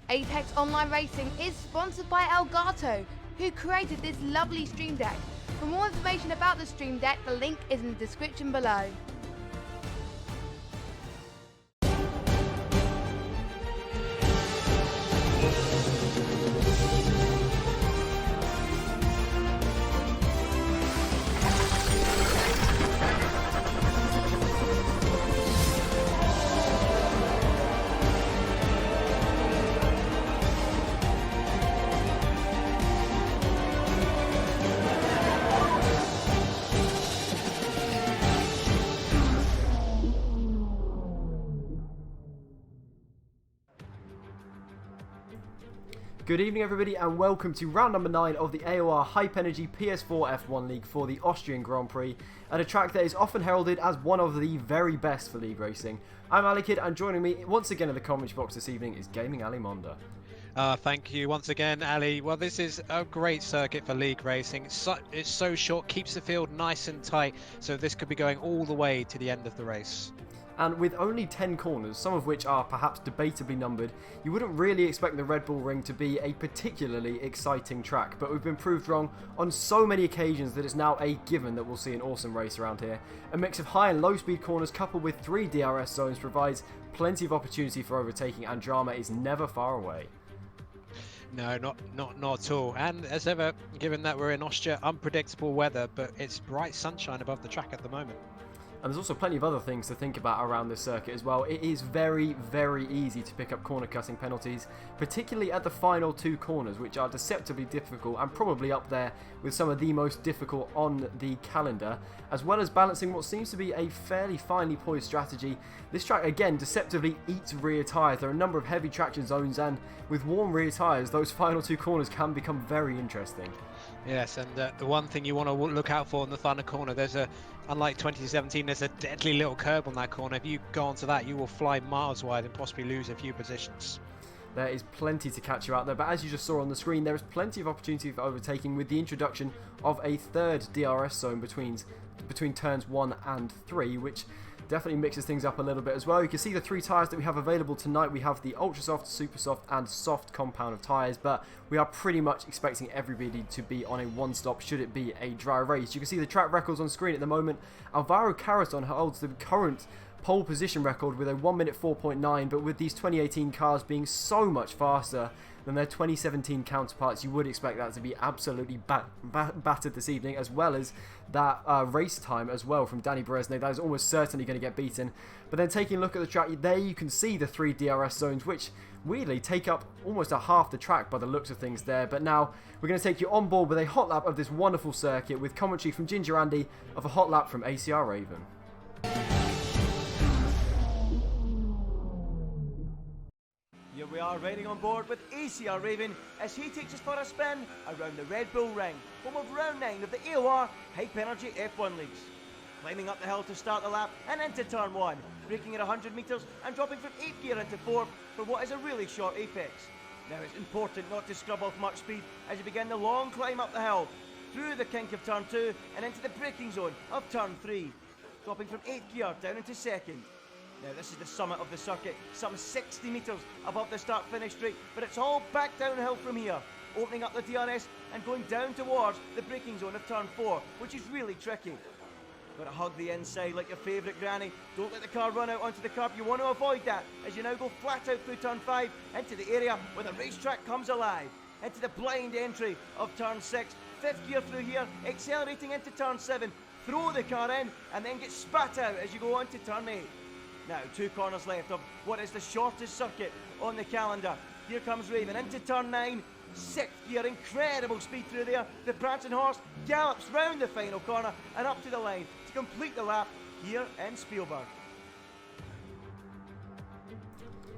Apex Online Racing is sponsored by Elgato, who created this lovely Stream Deck. For more information about the Stream Deck, the link is in the description below. Good evening everybody and welcome to round number 9 of the AOR Hype Energy PS4 F1 League for the Austrian Grand Prix, at a track that is often heralded as one of the very best for league racing. I'm AliK, and joining me once again in the commentary box this evening is GamingAlimonda. Thank you once again, Ali. Well, this is a great circuit for league racing. It's so short, keeps the field nice and tight, so this could be going all the way to the end of the race. And with only 10 corners, some of which are perhaps debatably numbered, you wouldn't really expect the Red Bull Ring to be a particularly exciting track, but we've been proved wrong on so many occasions that it's now a given that we'll see an awesome race around here. A mix of high and low speed corners coupled with 3 DRS zones provides plenty of opportunity for overtaking, and drama is never far away. No, not at all. And as ever, given that we're in Austria, unpredictable weather, but it's bright sunshine above the track at the moment. And there's also plenty of other things to think about around this circuit as well. It is very, very easy to pick up corner cutting penalties, particularly at the final 2 corners, which are deceptively difficult and probably up there with some of the most difficult on the calendar, as well as balancing what seems to be a fairly finely poised strategy. This track, again, deceptively eats rear tyres. There are a number of heavy traction zones, and with warm rear tyres, those final 2 corners can become very interesting. Yes, and the one thing you want to look out for in the final corner, unlike 2017, there's a deadly little curb on that corner. If you go onto that, you will fly miles wide and possibly lose a few positions. There is plenty to catch you out there, but as you just saw on the screen, there is plenty of opportunity for overtaking with the introduction of a 3rd DRS zone between turns 1 and 3, which definitely mixes things up a little bit as well. You can see the 3 tyres that we have available tonight. We have the Ultra Soft, Super Soft and Soft compound of tyres, but we are pretty much expecting everybody to be on a one-stop should it be a dry race. You can see the track records on screen at the moment. Alvaro Carreton holds the current pole position record with a 1 minute 4.9, but with these 2018 cars being so much faster than their 2017 counterparts, you would expect that to be absolutely battered this evening, as well as that race time as well from Danny Berezne. That is almost certainly going to get beaten. But then taking a look at the track, there you can see the 3 DRS zones, which weirdly take up almost a half the track by the looks of things there. But now we're going to take you on board with a hot lap of this wonderful circuit with commentary from Ginger Andy of a hot lap from ACR Raven. Here we are riding on board with ACR Raven as he takes us for a spin around the Red Bull Ring, home of round 9 of the AOR Hype Energy F1 Leagues. Climbing up the hill to start the lap and into turn 1, braking at 100 metres and dropping from 8th gear into 4th for what is a really short apex. Now it's important not to scrub off much speed as you begin the long climb up the hill, through the kink of turn 2 and into the braking zone of turn 3, dropping from 8th gear down into 2nd. Now this is the summit of the circuit, some 60 metres above the start-finish straight, but it's all back downhill from here, opening up the DRS and going down towards the braking zone of turn 4, which is really tricky. Got to hug the inside like your favourite granny. Don't let the car run out onto the curb. You want to avoid that as you now go flat out through turn 5 into the area where the racetrack comes alive. Into the blind entry of turn 6, 5th gear through here, accelerating into turn 7, throw the car in and then get spat out as you go on to turn 8. Now 2 corners left of what is the shortest circuit on the calendar. Here comes Raven into turn 9, 6th gear, incredible speed through there. The prancing horse gallops round the final corner and up to the line to complete the lap here in Spielberg.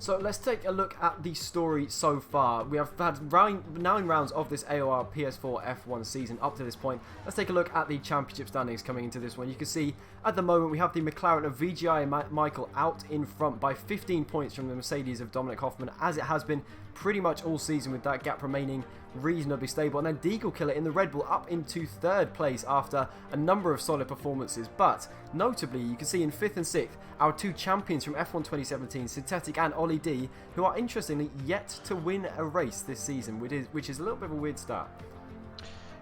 So let's take a look at the story so far. We have had 9 rounds of this AOR PS4 F1 season up to this point. Let's take a look at the championship standings coming into this one. You can see at the moment we have the McLaren of VGI and Michael out in front by 15 points from the Mercedes of Dominic Hoffman, as it has been pretty much all season with that gap remaining reasonably stable. And then Deagle Killer in the Red Bull up into 3rd place after a number of solid performances. But notably, you can see in 5th and 6th, our 2 champions from F1 2017, Synthetic and Ollie D, who are interestingly yet to win a race this season, which is a little bit of a weird start.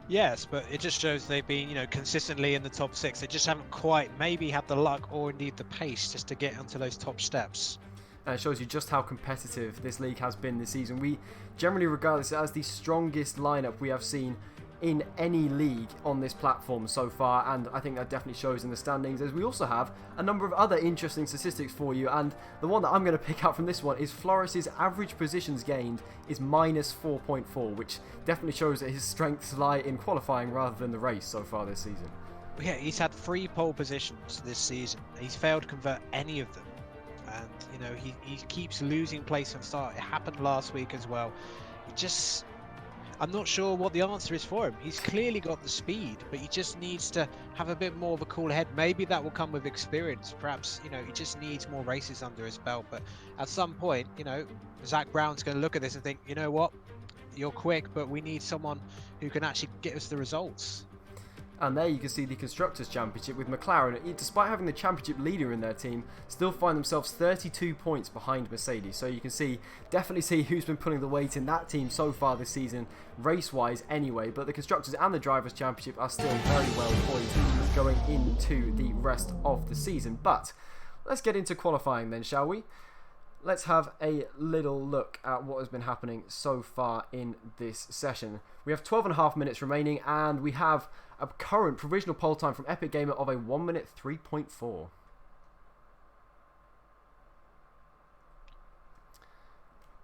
Yes, but it just shows they've been, consistently in the top 6. They just haven't quite maybe had the luck or indeed the pace just to get onto those top steps. And it shows you just how competitive this league has been this season. We generally regard this as the strongest lineup we have seen in any league on this platform so far, and I think that definitely shows in the standings, as we also have a number of other interesting statistics for you. And the one that I'm going to pick out from this one is Floris's average positions gained is minus 4.4, which definitely shows that his strengths lie in qualifying rather than the race so far this season. Yeah, he's had 3 pole positions this season. He's failed to convert any of them. And, he keeps losing place on start. It happened last week as well. I'm not sure what the answer is for him. He's clearly got the speed, but he just needs to have a bit more of a cool head. Maybe that will come with experience. Perhaps, he just needs more races under his belt. But at some point, Zach Brown's going to look at this and think, you know what? You're quick, but we need someone who can actually get us the results. And there you can see the Constructors' Championship with McLaren, despite having the championship leader in their team, still find themselves 32 points behind Mercedes. So you can definitely see who's been pulling the weight in that team so far this season, race-wise anyway. But the Constructors and the Drivers' Championship are still very well poised going into the rest of the season. But let's get into qualifying then, shall we? Let's have a little look at what has been happening so far in this session. We have 12.5 minutes remaining, and we have a current provisional pole time from Epic Gamer of a 1 minute 3.4.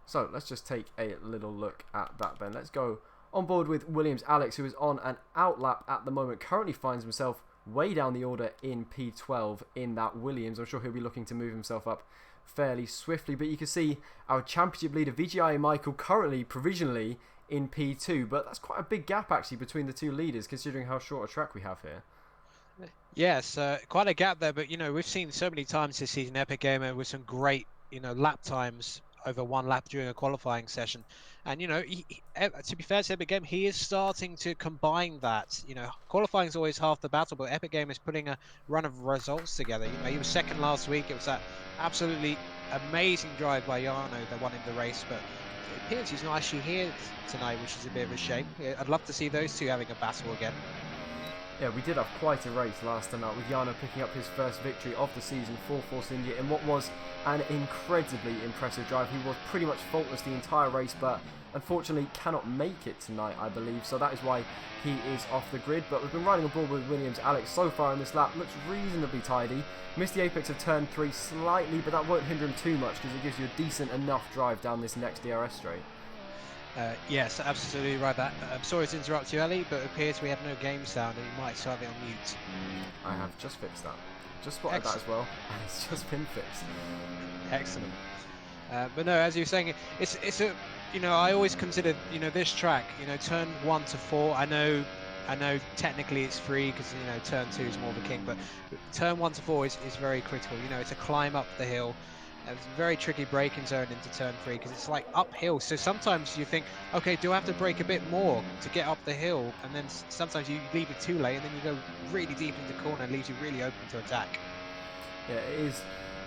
So let's just take a little look at that then. Let's go on board with Williams Alex, who is on an outlap at the moment, currently finds himself way down the order in P12 in that Williams. I'm sure he'll be looking to move himself up fairly swiftly, but you can see our championship leader VGI Michael currently provisionally in P2, but that's quite a big gap actually between the 2 leaders considering how short a track we have here. Yes, quite a gap there, but we've seen so many times this season Epic Gamer with some great lap times over 1 lap during a qualifying session. And to be fair to Epic Gamer, he is starting to combine that. Qualifying is always half the battle, but Epic Gamer is putting a run of results together. He was 2nd last week. It was that absolutely amazing drive by Jarno that won him the race, but it appears he's not actually here tonight, which is a bit of a shame. I'd love to see those 2 having a battle again. Yeah, we did have quite a race last time out with Jarno picking up his first victory of the season for Force India in what was an incredibly impressive drive. He was pretty much faultless the entire race, but unfortunately cannot make it tonight, I believe, so that is why he is off the grid. But we've been riding aboard with Williams Alex so far in this lap. Looks reasonably tidy. Missed the apex of turn 3 slightly, but that won't hinder him too much because it gives you a decent enough drive down this next DRS straight. Yes, absolutely right. I'm sorry to interrupt you, Ali, but it appears we have no game sound and you might still have it on mute. I have just fixed that. Just spotted that as well, and it's just been fixed. Excellent. But no, as you were saying, it's a I always consider this track, turn 1 to 4. I know technically it's 3 because turn 2 is more of a king, but turn 1 to 4 is very critical. It's a climb up the hill. It's a very tricky braking zone into turn 3 because it's like uphill. So sometimes you think, okay, do I have to brake a bit more to get up the hill? And then sometimes you leave it too late and then you go really deep into the corner and leaves you really open to attack. Yeah, it is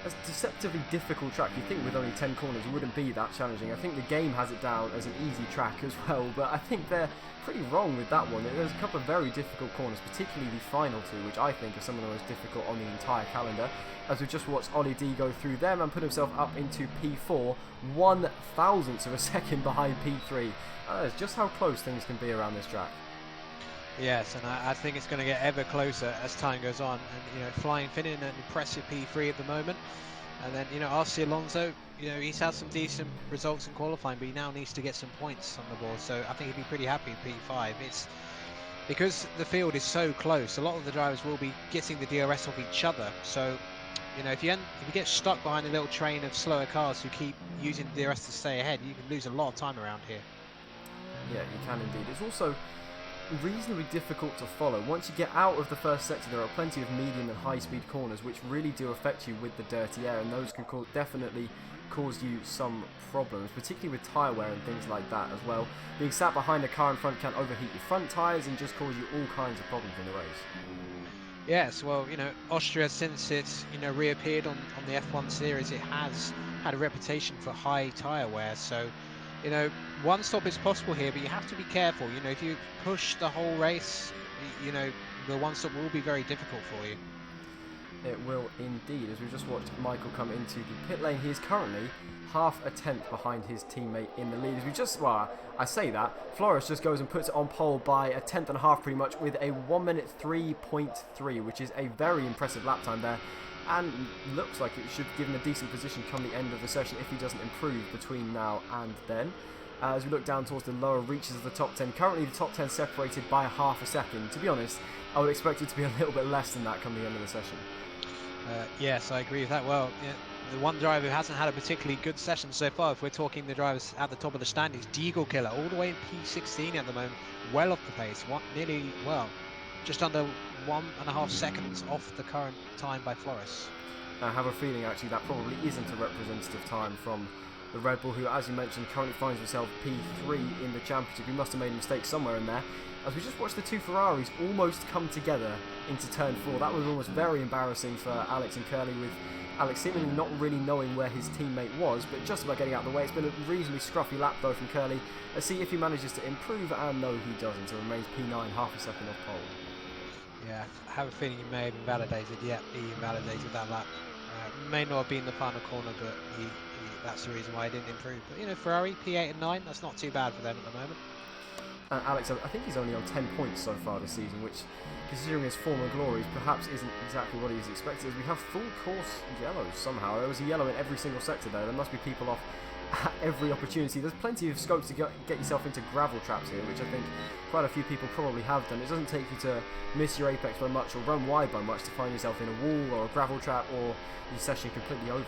a deceptively difficult track. You'd think with only 10 corners it wouldn't be that challenging. I think the game has it down as an easy track as well, but I think they're pretty wrong with that one. There's a couple of very difficult corners, particularly the final 2, which I think are some of the most difficult on the entire calendar, as we just watched Ollie D go through them and put himself up into P4, 1/1000th of a second behind P3. That's just how close things can be around this track. Yes, and I think it's going to get ever closer as time goes on. And Flying Finn in an impressive P3 at the moment, and then RC Alonso, he's had some decent results in qualifying, but he now needs to get some points on the board. So I think he'd be pretty happy in P5. It's because the field is so close. A lot of the drivers will be getting the DRS off each other. So if you get stuck behind a little train of slower cars who keep using the DRS to stay ahead, you can lose a lot of time around here. Yeah, you can indeed. It's also reasonably difficult to follow. Once you get out of the first sector, there are plenty of medium and high speed corners which really do affect you with the dirty air, and those can definitely cause you some problems, particularly with tyre wear and things like that as well. Being sat behind a car in front can overheat your front tyres and just cause you all kinds of problems in the race. Yes, well, Austria, since it's, reappeared on the F1 series, it has had a reputation for high tyre wear. So, one stop is possible here, but you have to be careful. If you push the whole race, the one stop will be very difficult for you. It will indeed. As we just watched Michael come into the pit lane, he is currently half a tenth behind his teammate in the lead. As we just, well, I say that, Flores just goes and puts it on pole by a tenth and a half pretty much, with a 1 minute 3.3, which is a very impressive lap time there, and looks like it should give him a decent position come the end of the session if he doesn't improve between now and then. As we look down towards the lower reaches of the top 10, currently the top 10 separated by half a second. To be honest, I would expect it to be a little bit less than that come the end of the session. Yes, I agree with that. Well, the one driver who hasn't had a particularly good session so far, if we're talking the drivers at the top of the standings, Deagle Killer, all the way in P16 at the moment, well off the pace, just under 1.5 seconds off the current time by Flores. I have a feeling actually that probably isn't a representative time from the Red Bull, who, as you mentioned, currently finds himself P3 in the championship. He must have made a mistake somewhere in there. As we just watched the two Ferraris almost come together into turn 4. That was almost very embarrassing for Alex and Curly, with Alex seemingly not really knowing where his teammate was, but just about getting out of the way. It's been a reasonably scruffy lap though from Curly. Let's see if he manages to improve, and no, he doesn't. So remains P9, half a second off pole. Yeah, I have a feeling he may have invalidated. Yeah, he invalidated that lap. May not have been the final corner, but that's the reason why he didn't improve. But Ferrari P8 and 9, that's not too bad for them at the moment. And Alex, I think he's only on 10 points so far this season, which, considering his former glories, perhaps isn't exactly what he's expected. As we have full course yellows somehow. There was a yellow in every single sector there. There must be people off at every opportunity. There's plenty of scopes to get yourself into gravel traps here, which I think quite a few people probably have done. It doesn't take you to miss your apex by much or run wide by much to find yourself in a wall or a gravel trap or your session completely over.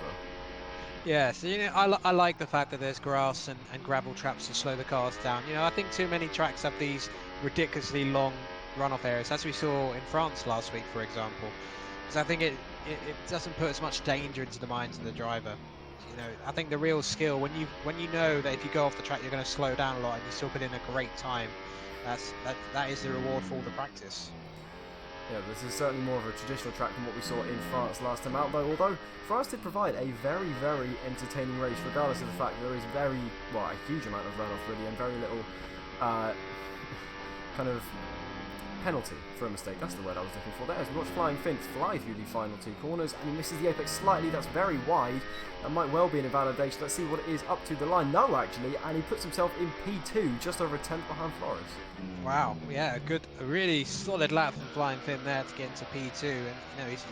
Yeah, so I like the fact that there's grass and gravel traps to slow the cars down. I think too many tracks have these ridiculously long runoff areas, as we saw in France last week, for example. Because I think it doesn't put as much danger into the minds of the driver. I think the real skill, when you know that if you go off the track you're going to slow down a lot and you still put in a great time, that is the reward for all the practice. Yeah, this is certainly more of a traditional track than what we saw in France last time out, though. Although France did provide a very, very entertaining race, regardless of the fact that there is a huge amount of runoff really, and very little kind of penalty for a mistake. That's the word I was looking for there. As we watch Flying Finn fly through the final two corners, and he misses the apex slightly. That's very wide. That might well be an invalidation. Let's see what it is up to the line. No, actually, and he puts himself in P2, just over a tenth behind Flores. Wow, yeah, a really solid lap from Flying Finn there to get into P2, and he's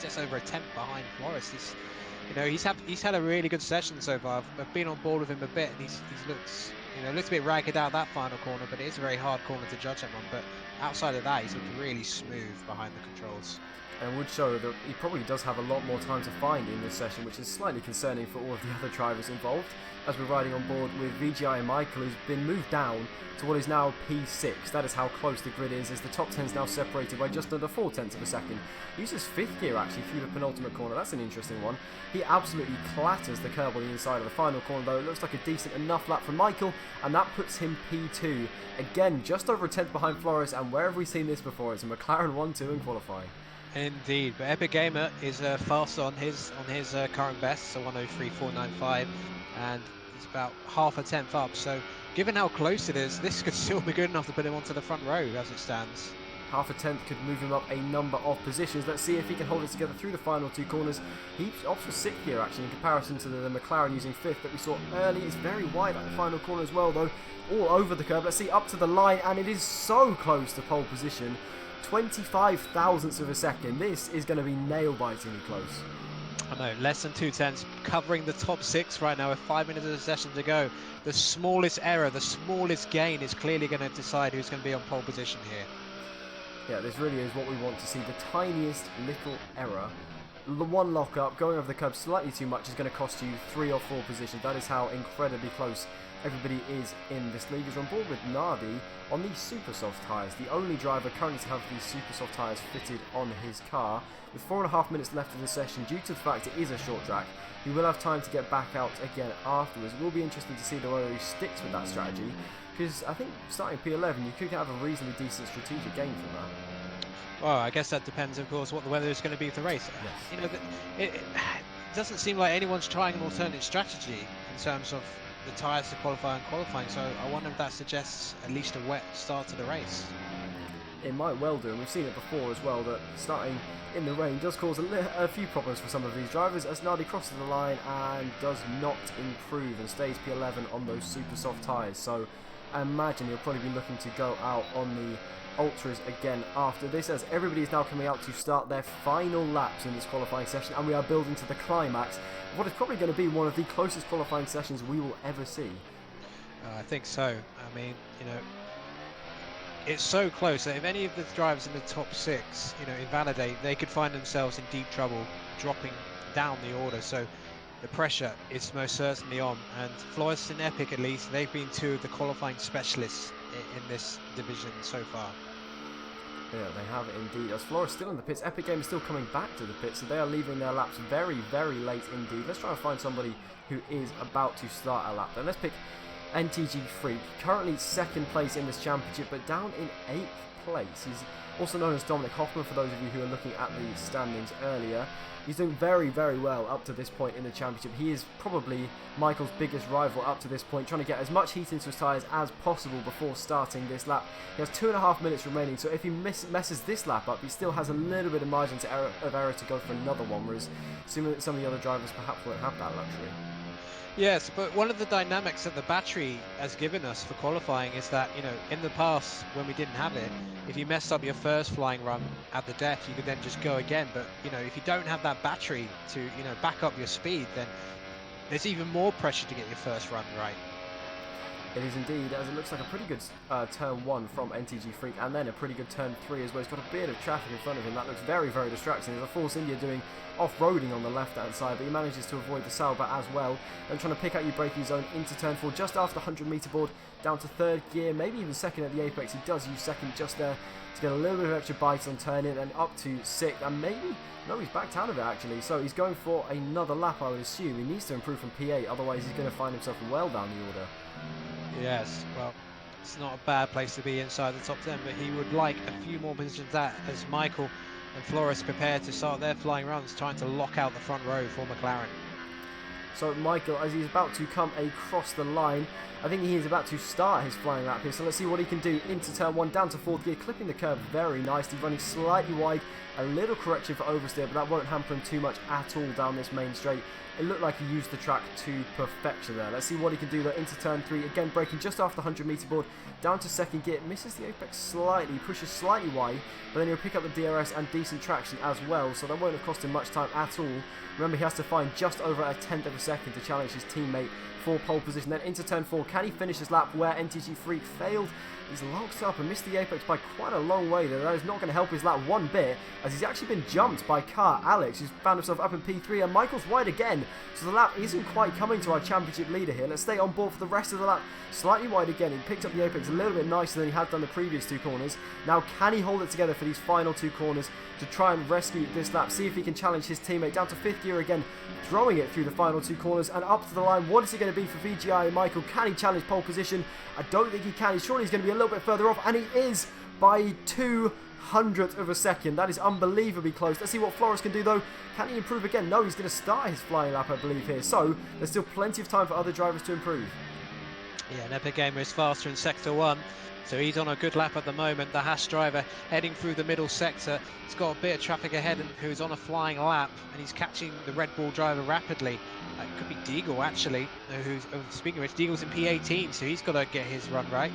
just over a tenth behind Flores. He's had a really good session so far. I've been on board with him a bit, and he's looks a bit ragged out that final corner, but it is a very hard corner to judge him on. But outside of that, he's looked really smooth behind the controls. And would show that he probably does have a lot more time to find in this session, which is slightly concerning for all of the other drivers involved, as we're riding on board with VGI and Michael, who's been moved down to what is now P6. That is how close the grid is, as the top 10 is now separated by just under 0.4 of a second. He uses fifth gear actually through the penultimate corner. That's an interesting one. He absolutely clatters the curb on the inside of the final corner, though. It looks like a decent enough lap from Michael, and that puts him P2. Again, just over a tenth behind Flores, and where have we seen this before? It's a McLaren 1-2 in qualifying. Indeed, but Epic Gamer is fast on his current best, so 103.495, and he's about half a tenth up. So, given how close it is, this could still be good enough to put him onto the front row as it stands. Half a tenth could move him up a number of positions. Let's see if he can hold it together through the final two corners. He opts for sixth here actually, in comparison to the McLaren using fifth that we saw early. It's very wide at the final corner as well, though, all over the curb. Let's see, up to the line, and it is so close to pole position. 25 thousandths of a second. This is going to be nail-bitingly close. I know, less than 2/10, covering the top 6 right now with 5 minutes of the session to go. The smallest error, the smallest gain is clearly going to decide who's going to be on pole position here. Yeah, this really is what we want to see. The tiniest little error. The one lock-up, going over the curb slightly too much, is going to cost you 3 or 4 positions. That is how incredibly close everybody is in this league is on board with Nardi on these super soft tyres. The only driver currently to have these super soft tyres fitted on his car. With 4.5 minutes left of the session, due to the fact it is a short track, he will have time to get back out again afterwards. It will be interesting to see whether he sticks with that strategy, because I think starting P11 you could have a reasonably decent strategic gain from that. Well, I guess that depends, of course, what the weather is going to be for the race. Yes. You know, it doesn't seem like anyone's trying an alternate strategy in terms of the tyres to qualify and qualifying, so I wonder if that suggests at least a wet start to the race. It might well do, and we've seen it before as well, that starting in the rain does cause a few problems for some of these drivers, as Nardi crosses the line and does not improve and stays P11 on those super soft tyres. So I imagine he'll probably be looking to go out on the Ultras again after this, as everybody is now coming out to start their final laps in this qualifying session, and we are building to the climax of what is probably going to be one of the closest qualifying sessions we will ever see. I think so. I mean, you know, it's so close that if any of the drivers in the top 6, you know, invalidate, they could find themselves in deep trouble dropping down the order. So the pressure is most certainly on, and Flores and Epic, at least, they've been two of the qualifying specialists in this division so far. Yeah, they have indeed. As Flores still in the pits, Epic Games still coming back to the pits, so they are leaving their laps very, very late indeed. Let's try and find somebody who is about to start a lap. Then let's pick NTG Freak, currently 2nd place in this championship, but down in 8th place. He's also known as Dominic Hoffman, for those of you who are looking at the standings earlier. He's doing very, very well up to this point in the championship. He is probably Michael's biggest rival up to this point, trying to get as much heat into his tyres as possible before starting this lap. He has 2.5 minutes remaining, so if he messes this lap up, he still has a little bit of margin of error to go for another one, whereas some of the other drivers perhaps won't have that luxury. Yes, but one of the dynamics that the battery has given us for qualifying is that, you know, in the past when we didn't have it, if you messed up your first flying run at the death, you could then just go again. But, you know, if you don't have that battery to, you know, back up your speed, then there's even more pressure to get your first run right. It is indeed, as it looks like a pretty good turn 1 from NTG Freak, and then a pretty good turn 3 as well. He's got a bit of traffic in front of him. That looks very, very distracting. There's a Force India doing off-roading on the left-hand side, but he manages to avoid the Sauber as well. Then trying to pick out your braking zone into turn 4, just after the 100-metre board, down to 3rd gear, maybe even 2nd at the apex. He does use 2nd just there to get a little bit of extra bite on turn-in, and up to 6th, and maybe, no, he's backed out of it actually, so he's going for another lap, I would assume. He needs to improve from P8, otherwise he's going to find himself well down the order. Yes, well, it's not a bad place to be inside the top 10, but he would like a few more positions that, as Michael and Flores prepare to start their flying runs, trying to lock out the front row for McLaren. So Michael, as he's about to come across the line, I think he is about to start his flying lap here, so let's see what he can do into turn 1, down to 4th gear, clipping the curb very nicely, running slightly wide, a little correction for oversteer, but that won't hamper him too much at all down this main straight. It looked like he used the track to perfection there. Let's see what he can do though into turn 3, again braking just after the 100-metre board, down to 2nd gear, misses the apex slightly, pushes slightly wide, but then he'll pick up the DRS and decent traction as well, so that won't have cost him much time at all. Remember, he has to find just over a 1/10 of a second to challenge his teammate for pole position. Then into turn 4, can he finish his lap where NTG Freak failed? He's locked up and missed the apex by quite a long way there. That is not going to help his lap one bit, as he's actually been jumped by car Alex, who's found himself up in P3, and Michael's wide again, so the lap isn't quite coming to our championship leader here. Let's stay on board for the rest of the lap. Slightly wide again, he picked up the apex a little bit nicer than he had done the previous 2 corners. Now can he hold it together for these final 2 corners to try and rescue this lap, see if he can challenge his teammate down to 5th gear again, throwing it through the final 2 corners and up to the line. What is it going to be for VGI and Michael? Can he challenge pole position? I don't think he can. Surely he's going to be a little bit further off, and he is by 200th of a second. That is unbelievably close. Let's see what Flores can do though. Can he improve again? No, he's going to start his flying lap, I believe, here. So there's still plenty of time for other drivers to improve. Yeah, an Epic Gamer is faster in Sector 1. So he's on a good lap at the moment. The Haas driver heading through the middle sector. He's got a bit of traffic ahead and who's on a flying lap, and he's catching the Red Bull driver rapidly. It could be Deagle actually, who's, speaking of which, Deagle's in P18, so he's got to get his run right.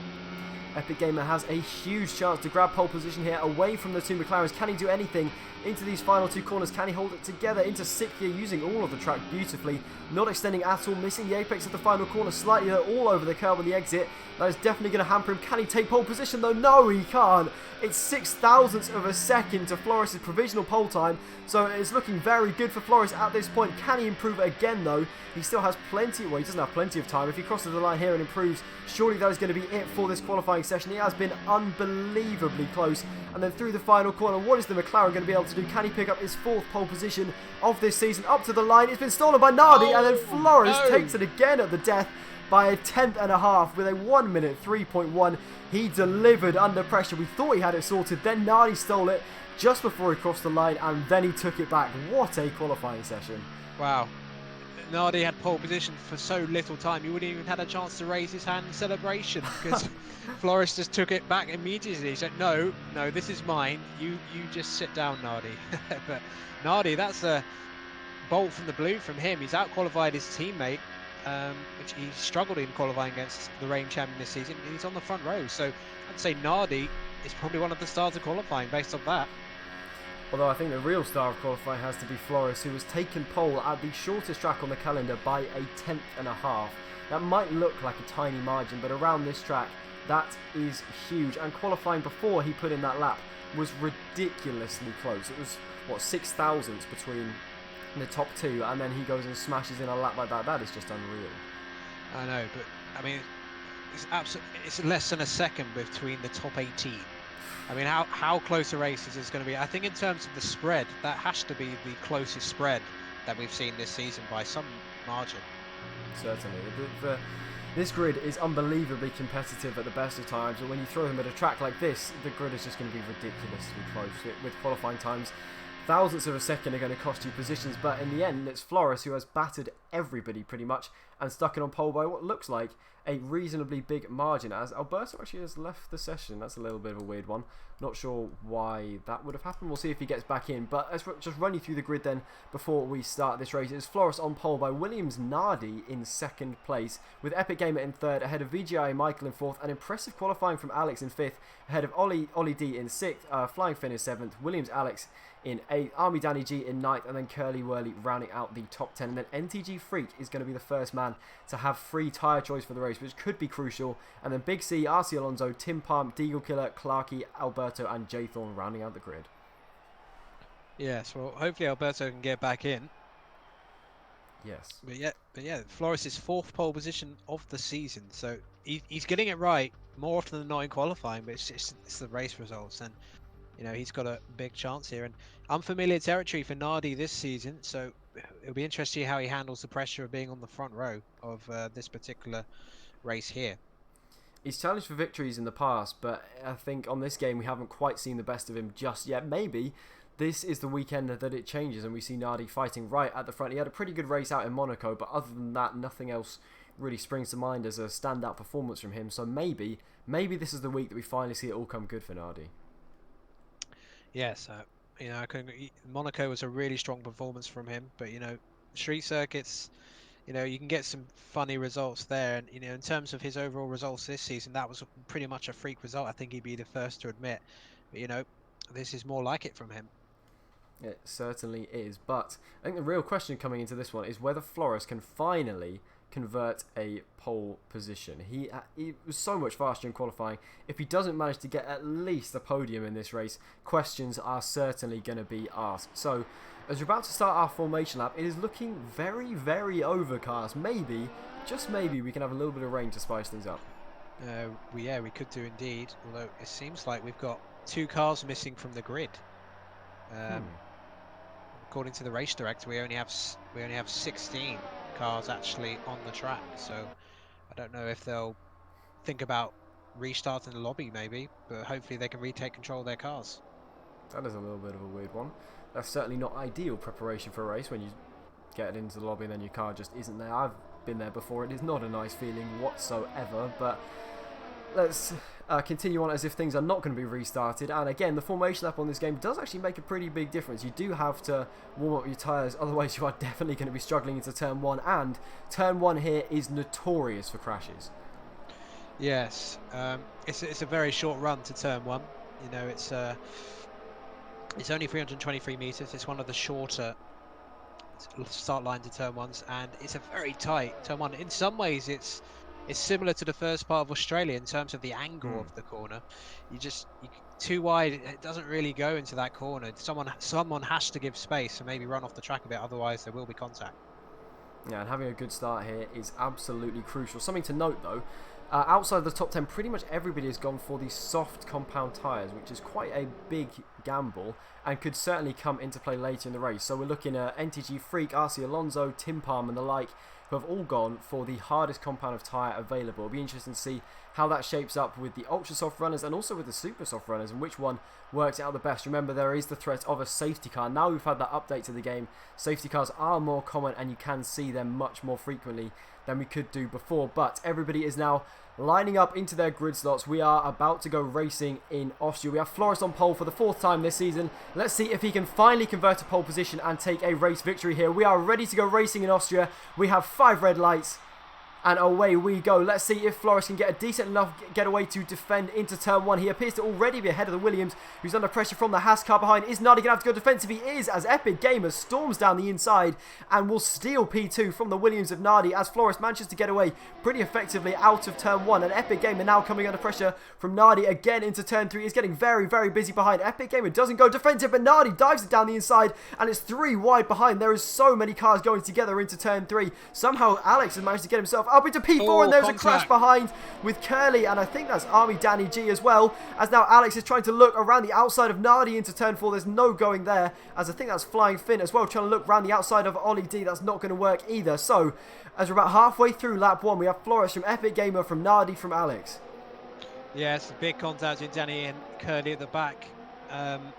Epic Gamer has a huge chance to grab pole position here away from the two McLarens. Can he do anything into these final two corners? Can he hold it together into sixth gear, using all of the track beautifully, not extending at all, missing the apex of the final corner slightly all over the curb on the exit? That is definitely going to hamper him. Can he take pole position though? No, he can't. It's 0.06 of a second to Floris' provisional pole time, so it's looking very good for Floris at this point. Can he improve it again though? He still has plenty, well, he doesn't have plenty of time. If he crosses the line here and improves, surely that is going to be it for this qualifying session. He has been unbelievably close. And then through the final corner, what is the McLaren going to be able to do? Can he pick up his 4th pole position of this season? Up to the line, it's been stolen by Nardi, and then Floris takes it again at the death by a 1/10.5 with a 1 minute 3.1. He delivered under pressure. We thought he had it sorted, then Nardi stole it just before he crossed the line, and then he took it back. What a qualifying session. Wow. Nardi had pole position for so little time, he wouldn't even had a chance to raise his hand in celebration, because Floris just took it back immediately. He said, no, this is mine, you just sit down, Nardi. But Nardi, that's a bolt from the blue from him. He's out-qualified his teammate, which he struggled in qualifying against the reigning champion this season. He's on the front row, so I'd say Nardi is probably one of the stars of qualifying based on that. Although I think the real star of qualifying has to be Floris, who has taken pole at the shortest track on the calendar by a 1/10.5. That might look like a tiny margin, but around this track, that is huge. And qualifying before he put in that lap was ridiculously close. It was, what, 0.06 between the top two, and then he goes and smashes in a lap like that. That is just unreal. I know, but I mean, it's less than a second between the top 18. I mean, how close a race is this going to be? I think in terms of the spread, that has to be the closest spread that we've seen this season by some margin. Certainly. This grid is unbelievably competitive at the best of times, and when you throw him at a track like this, the grid is just going to be ridiculously close. With qualifying times, 0.000 of a second are going to cost you positions, but in the end, it's Floris who has battered everybody pretty much and stuck it on pole by what looks like a reasonably big margin, as Alberto actually has left the session. That's a little bit of a weird one. Not sure why that would have happened. We'll see if he gets back in. But let's just run you through the grid then before we start this race. It's Floris on pole by Williams Nardi in 2nd place, with Epic Gamer in 3rd, ahead of VGI and Michael in 4th. An impressive qualifying from Alex in 5th, ahead of Ollie D in 6th, Flying Finn in 7th, Williams Alex in 8th, Army Danny G in 9th, and then Curly Whirly rounding out the top 10. And then NTG Freak is going to be the first man to have free tyre choice for the race, which could be crucial. And then Big C, RC Alonso, Tim Palm, Deagle Killer, Clarkey, Alberto, and Jay Thorne rounding out the grid. Yes, well, hopefully Alberto can get back in. Yes. But yeah, Floris' 4th pole position of the season, so he's getting it right more often than not in qualifying, but it's the race results, and you know, he's got a big chance here. And unfamiliar territory for Nardi this season, so it'll be interesting to see how he handles the pressure of being on the front row of this particular race here. He's challenged for victories in the past, but I think on this game we haven't quite seen the best of him just yet. Maybe this is the weekend that it changes and we see Nardi fighting right at the front. He had a pretty good race out in Monaco, but other than that, nothing else really springs to mind as a standout performance from him. So maybe this is the week that we finally see it all come good for Nardi. Yes, you know, Monaco was a really strong performance from him, but you know, street circuits, you know, you can get some funny results there, and you know, in terms of his overall results this season, that was pretty much a freak result. I think he'd be the first to admit, but you know, this is more like it from him. It certainly is, but I think the real question coming into this one is whether Floris can finally convert a pole position. He was so much faster in qualifying. If he doesn't manage to get at least a podium in this race, questions are certainly going to be asked. So, as we're about to start our formation lap, it is looking very, very overcast. Maybe, just maybe, we can have a little bit of rain to spice things up. We could do indeed, although it seems like we've got 2 cars missing from the grid. According to the race director, we only have 16 cars actually on the track, so I don't know if they'll think about restarting the lobby maybe, but hopefully they can retake control of their cars. That is a little bit of a weird one. That's certainly not ideal preparation for a race when you get into the lobby and then your car just isn't there. I've been there before. It is not a nice feeling whatsoever, but let's continue on as if things are not going to be restarted. And again, the formation lap on this game does actually make a pretty big difference. You do have to warm up your tyres, otherwise you are definitely going to be struggling into turn 1, and turn 1 here is notorious for crashes. Yes, it's a very short run to turn 1. You know, it's only 323 meters. It's one of the shorter start line to turn 1s, and it's a very tight turn 1. In some ways, it's similar to the first part of Australia in terms of the angle of the corner. Too wide, it doesn't really go into that corner. Someone has to give space and maybe run off the track a bit, otherwise there will be contact. Yeah, and having a good start here is absolutely crucial. Something to note though, outside of the top 10, pretty much everybody has gone for these soft compound tyres, which is quite a big gamble and could certainly come into play later in the race. So we're looking at NTG Freak, RC Alonso, Tim Palm and the like, who have all gone for the hardest compound of tyre available. It'll be interesting to see how that shapes up with the ultra soft runners and also with the super soft runners, and which one works out the best. Remember, there is the threat of a safety car. Now we've had that update to the game, safety cars are more common and you can see them much more frequently than we could do before. But everybody is now lining up into their grid slots. We are about to go racing in Austria. We have Floris on pole for the 4th time this season. Let's see if he can finally convert a pole position and take a race victory here. We are ready to go racing in Austria. We have 5 red lights. And away we go. Let's see if Floris can get a decent enough getaway to defend into turn 1. He appears to already be ahead of the Williams, who's under pressure from the Haas car behind. Is Nardi going to have to go defensive? He is, as Epic Gamer storms down the inside and will steal P2 from the Williams of Nardi, as Floris manages to get away pretty effectively out of turn 1. And Epic Gamer now coming under pressure from Nardi again into turn 3. Is getting very, very busy behind. Epic Gamer doesn't go defensive, but Nardi dives it down the inside, and it's 3 wide behind. There is so many cars going together into turn 3. Somehow Alex has managed to get himself up into P4, and there's a crash behind with Curly, and I think that's Army Danny G as well, as now Alex is trying to look around the outside of Nardi into turn 4. There's no going there, as I think that's Flying Finn as well, trying to look around the outside of Ollie D. That's not going to work either. So as we're about halfway through lap 1, we have Floris from Epic Gamer, from Nardi, from Alex. Yes, big contact with Danny and Curly at the back.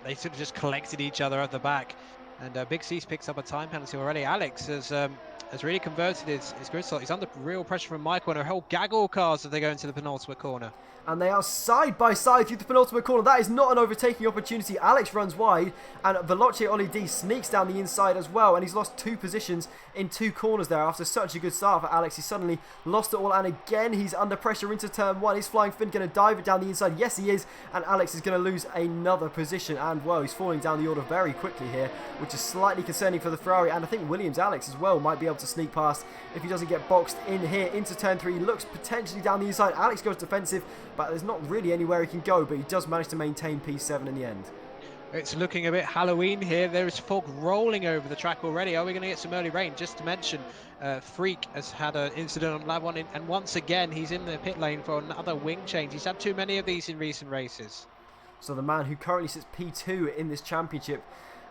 They sort of just collected each other at the back, and Big C's picks up a time penalty already. Alex has really converted his grid slot. He's under real pressure from Michael and a whole gaggle of cars as they go into the penultimate corner. And they are side by side through the penultimate corner. That is not an overtaking opportunity. Alex runs wide, and Veloce Ollie D sneaks down the inside as well, and he's lost 2 positions in 2 corners there after such a good start for Alex. He suddenly lost it all, and again he's under pressure into turn 1. Is Flying Finn going to dive it down the inside? Yes, he is, and Alex is going to lose another position, and well, he's falling down the order very quickly here, which is slightly concerning for the Ferrari, and I think Williams Alex as well might be able to sneak past if he doesn't get boxed in here into turn 3. He looks potentially down the inside. Alex goes defensive, but there's not really anywhere he can go, but he does manage to maintain P7 in the end. It's looking a bit Halloween here. There is fog rolling over the track already. Are we going to get some early rain? Just to mention, Freak has had an incident on lap 1, and once again he's in the pit lane for another wing change. He's had too many of these in recent races. So the man who currently sits P2 in this championship,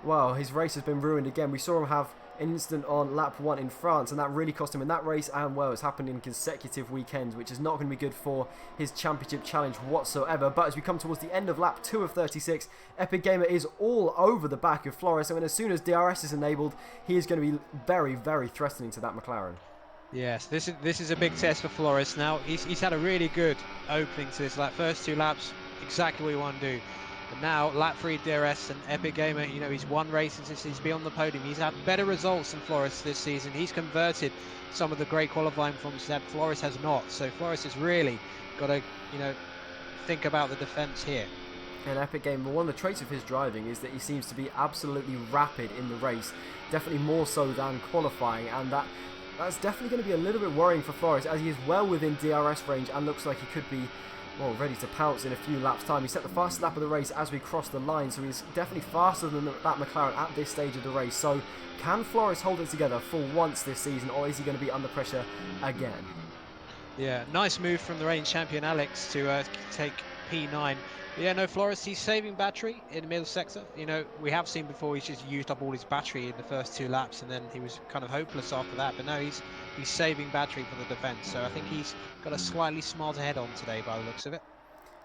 well, his race has been ruined again. We saw him have an incident on lap 1 in France, and that really cost him in that race, and well, it's happened in consecutive weekends, which is not going to be good for his championship challenge whatsoever. But as we come towards the end of lap 2 of 36, Epic Gamer is all over the back of Floris. I mean, as soon as DRS is enabled, he is going to be very, very threatening to that McLaren. Yes, this is a big test for Floris now. He's had a really good opening to this first 2 laps, exactly what you want to do. But now, lap 3 DRS and Epic Gamer, you know, he's won races since he's been on the podium. He's had better results than Floris this season. He's converted some of the great qualifying performances that Floris has not. So Floris has really got to, you know, think about the defence here. And Epic Gamer, one of the traits of his driving is that he seems to be absolutely rapid in the race, definitely more so than qualifying, and that's definitely going to be a little bit worrying for Floris, as he is well within DRS range and looks like he could be, well, ready to pounce in a few laps' time. He set the fastest lap of the race as we cross the line, so he's definitely faster than that McLaren at this stage of the race. So can Floris hold it together for once this season, or is he going to be under pressure again? Yeah, nice move from the reigning champion Alex to take P9. Yeah, no, Floris, he's saving battery in the middle sector. You know, we have seen before he's just used up all his battery in the first 2 laps, and then he was kind of hopeless after that. But no, he's saving battery for the defence. So I think he's got a slightly smarter head on today by the looks of it.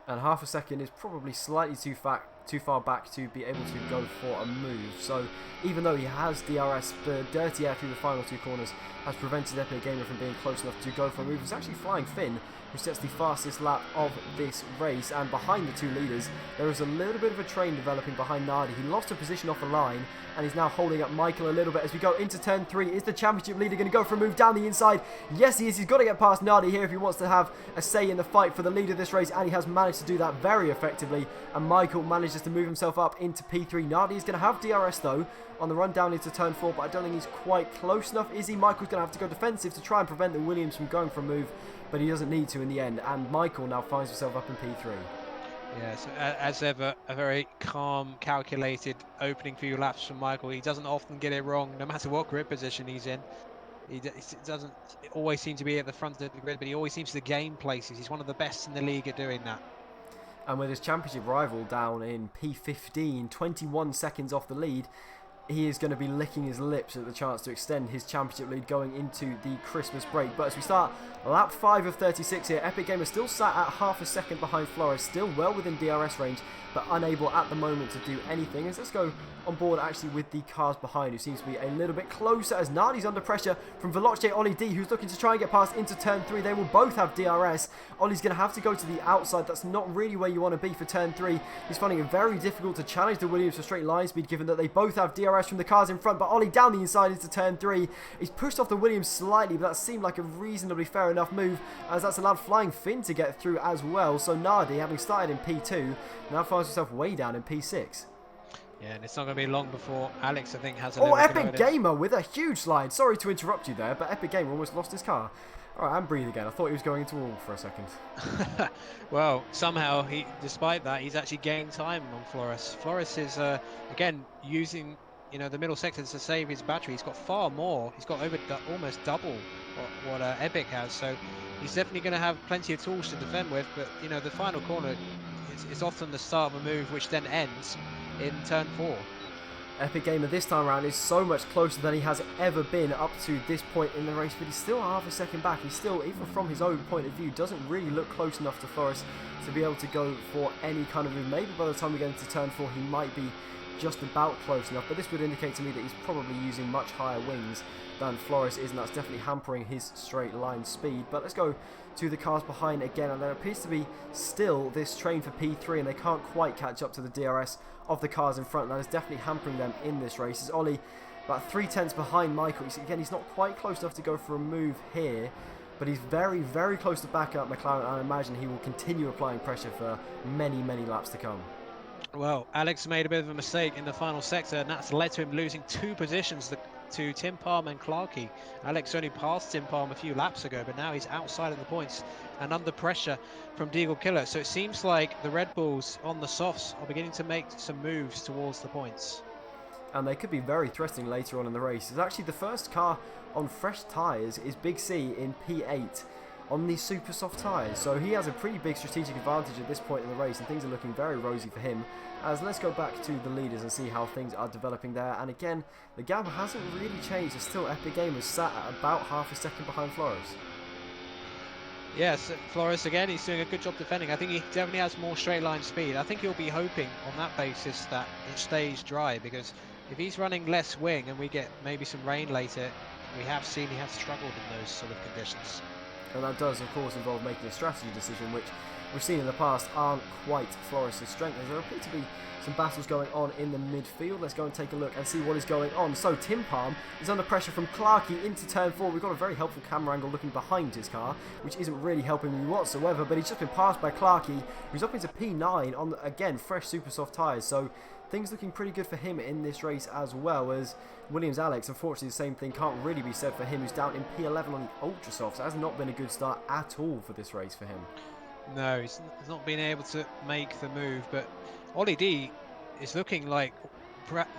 And half a second is probably slightly too far back to be able to go for a move. So even though he has DRS, the dirty air through the final 2 corners has prevented Epic Gamer from being close enough to go for a move. It's actually Flying Finn who sets the fastest lap of this race. And behind the two leaders, there is a little bit of a train developing behind Nardi. He lost a position off the line, and he's now holding up Michael a little bit as we go into turn 3. Is the championship leader going to go for a move down the inside? Yes, he is. He's got to get past Nardi here if he wants to have a say in the fight for the lead of this race, and he has managed to do that very effectively. And Michael manages to move himself up into P3. Nardi is going to have DRS though on the run down into turn 4, but I don't think he's quite close enough, is he? Michael's going to have to go defensive to try and prevent the Williams from going for a move, but he doesn't need to in the end, and Michael now finds himself up in P3. Yeah, so as ever, a very calm, calculated opening few laps from Michael. He doesn't often get it wrong, no matter what grid position he's in. He doesn't always seem to be at the front of the grid, but he always seems to gain places. He's one of the best in the league at doing that. And with his championship rival down in P15, 21 seconds off the lead, he is going to be licking his lips at the chance to extend his championship lead going into the Christmas break. But as we start lap 5 of 36 here, Epic Gamer still sat at half a second behind Flores, still well within DRS range, but unable at the moment to do anything. As let's go on board actually with the cars behind, who seems to be a little bit closer, as Nardi's under pressure from Veloce Ollie D, who's looking to try and get past into turn 3. They will both have DRS. Ollie's going to have to go to the outside. That's not really where you want to be for turn 3. He's finding it very difficult to challenge the Williams for straight line speed, given that they both have DRS from the cars in front. But Ollie down the inside into turn 3. He's pushed off the Williams slightly, but that seemed like a reasonably fair enough move, as that's allowed Flying Finn to get through as well. So Nardi, having started in P2, now finds himself way down in P6. Yeah, and it's not going to be long before Alex, I think, has a Oh, Epic Gamer with a huge slide. Sorry to interrupt you there, but Epic Gamer almost lost his car. All right, and breathe again. I thought he was going into a wall for a second. Well, somehow, despite that, he's actually gained time on Flores. Flores is, again, using the middle sector to save his battery. He's got far more. He's got almost double what Epic has. So he's definitely going to have plenty of tools to defend with. But, the final corner is often the start of a move which then ends in turn 4. Epic Gamer this time around is so much closer than he has ever been up to this point in the race, but he's still half a second back. He still, even from his own point of view, doesn't really look close enough to Flores to be able to go for any kind of move. Maybe by the time we get into turn 4 he might be just about close enough, but this would indicate to me that he's probably using much higher wings than Flores is, and that's definitely hampering his straight line speed. But let's go to the cars behind again, and there appears to be still this train for P3, and they can't quite catch up to the DRS of the cars in front. That is definitely hampering them in this race. As Ollie about 3/10 behind Michael. Again, he's not quite close enough to go for a move here, but he's very, very close to back up McLaren, and I imagine he will continue applying pressure for many, many laps to come. Well, Alex made a bit of a mistake in the final sector, and that's led to him losing 2 positions to Tim Palm and Clarkey. Alex only passed Tim Palm a few laps ago, but now he's outside of the points and under pressure from Deagle Killer. So it seems like the Red Bulls on the softs are beginning to make some moves towards the points. And they could be very threatening later on in the race. It's actually the first car on fresh tyres is Big C in P8 on these super soft tyres. So he has a pretty big strategic advantage at this point in the race, and things are looking very rosy for him. As let's go back to the leaders and see how things are developing there. And again, the gap hasn't really changed. It's still Epic Gamers sat at about half a second behind Flores. Yes, Flores again, he's doing a good job defending. I think he definitely has more straight line speed. I think he'll be hoping on that basis that it stays dry, because if he's running less wing and we get maybe some rain later, we have seen he has struggled in those sort of conditions. And that does, of course, involve making a strategy decision, which we've seen in the past aren't quite Flores' strength. There appear to be some battles going on in the midfield. Let's go and take a look and see what is going on. So Tim Palm is under pressure from Clarkey into turn 4. We've got a very helpful camera angle looking behind his car, which isn't really helping me whatsoever, but he's just been passed by Clarkey, who's up into P9 on, again, fresh super soft tyres. So things looking pretty good for him in this race, as well as Williams Alex. Unfortunately, the same thing can't really be said for him, who's down in P11 on the Ultra Softs. So it has not been a good start at all for this race for him. No, he's not been able to make the move, but Ollie D is looking like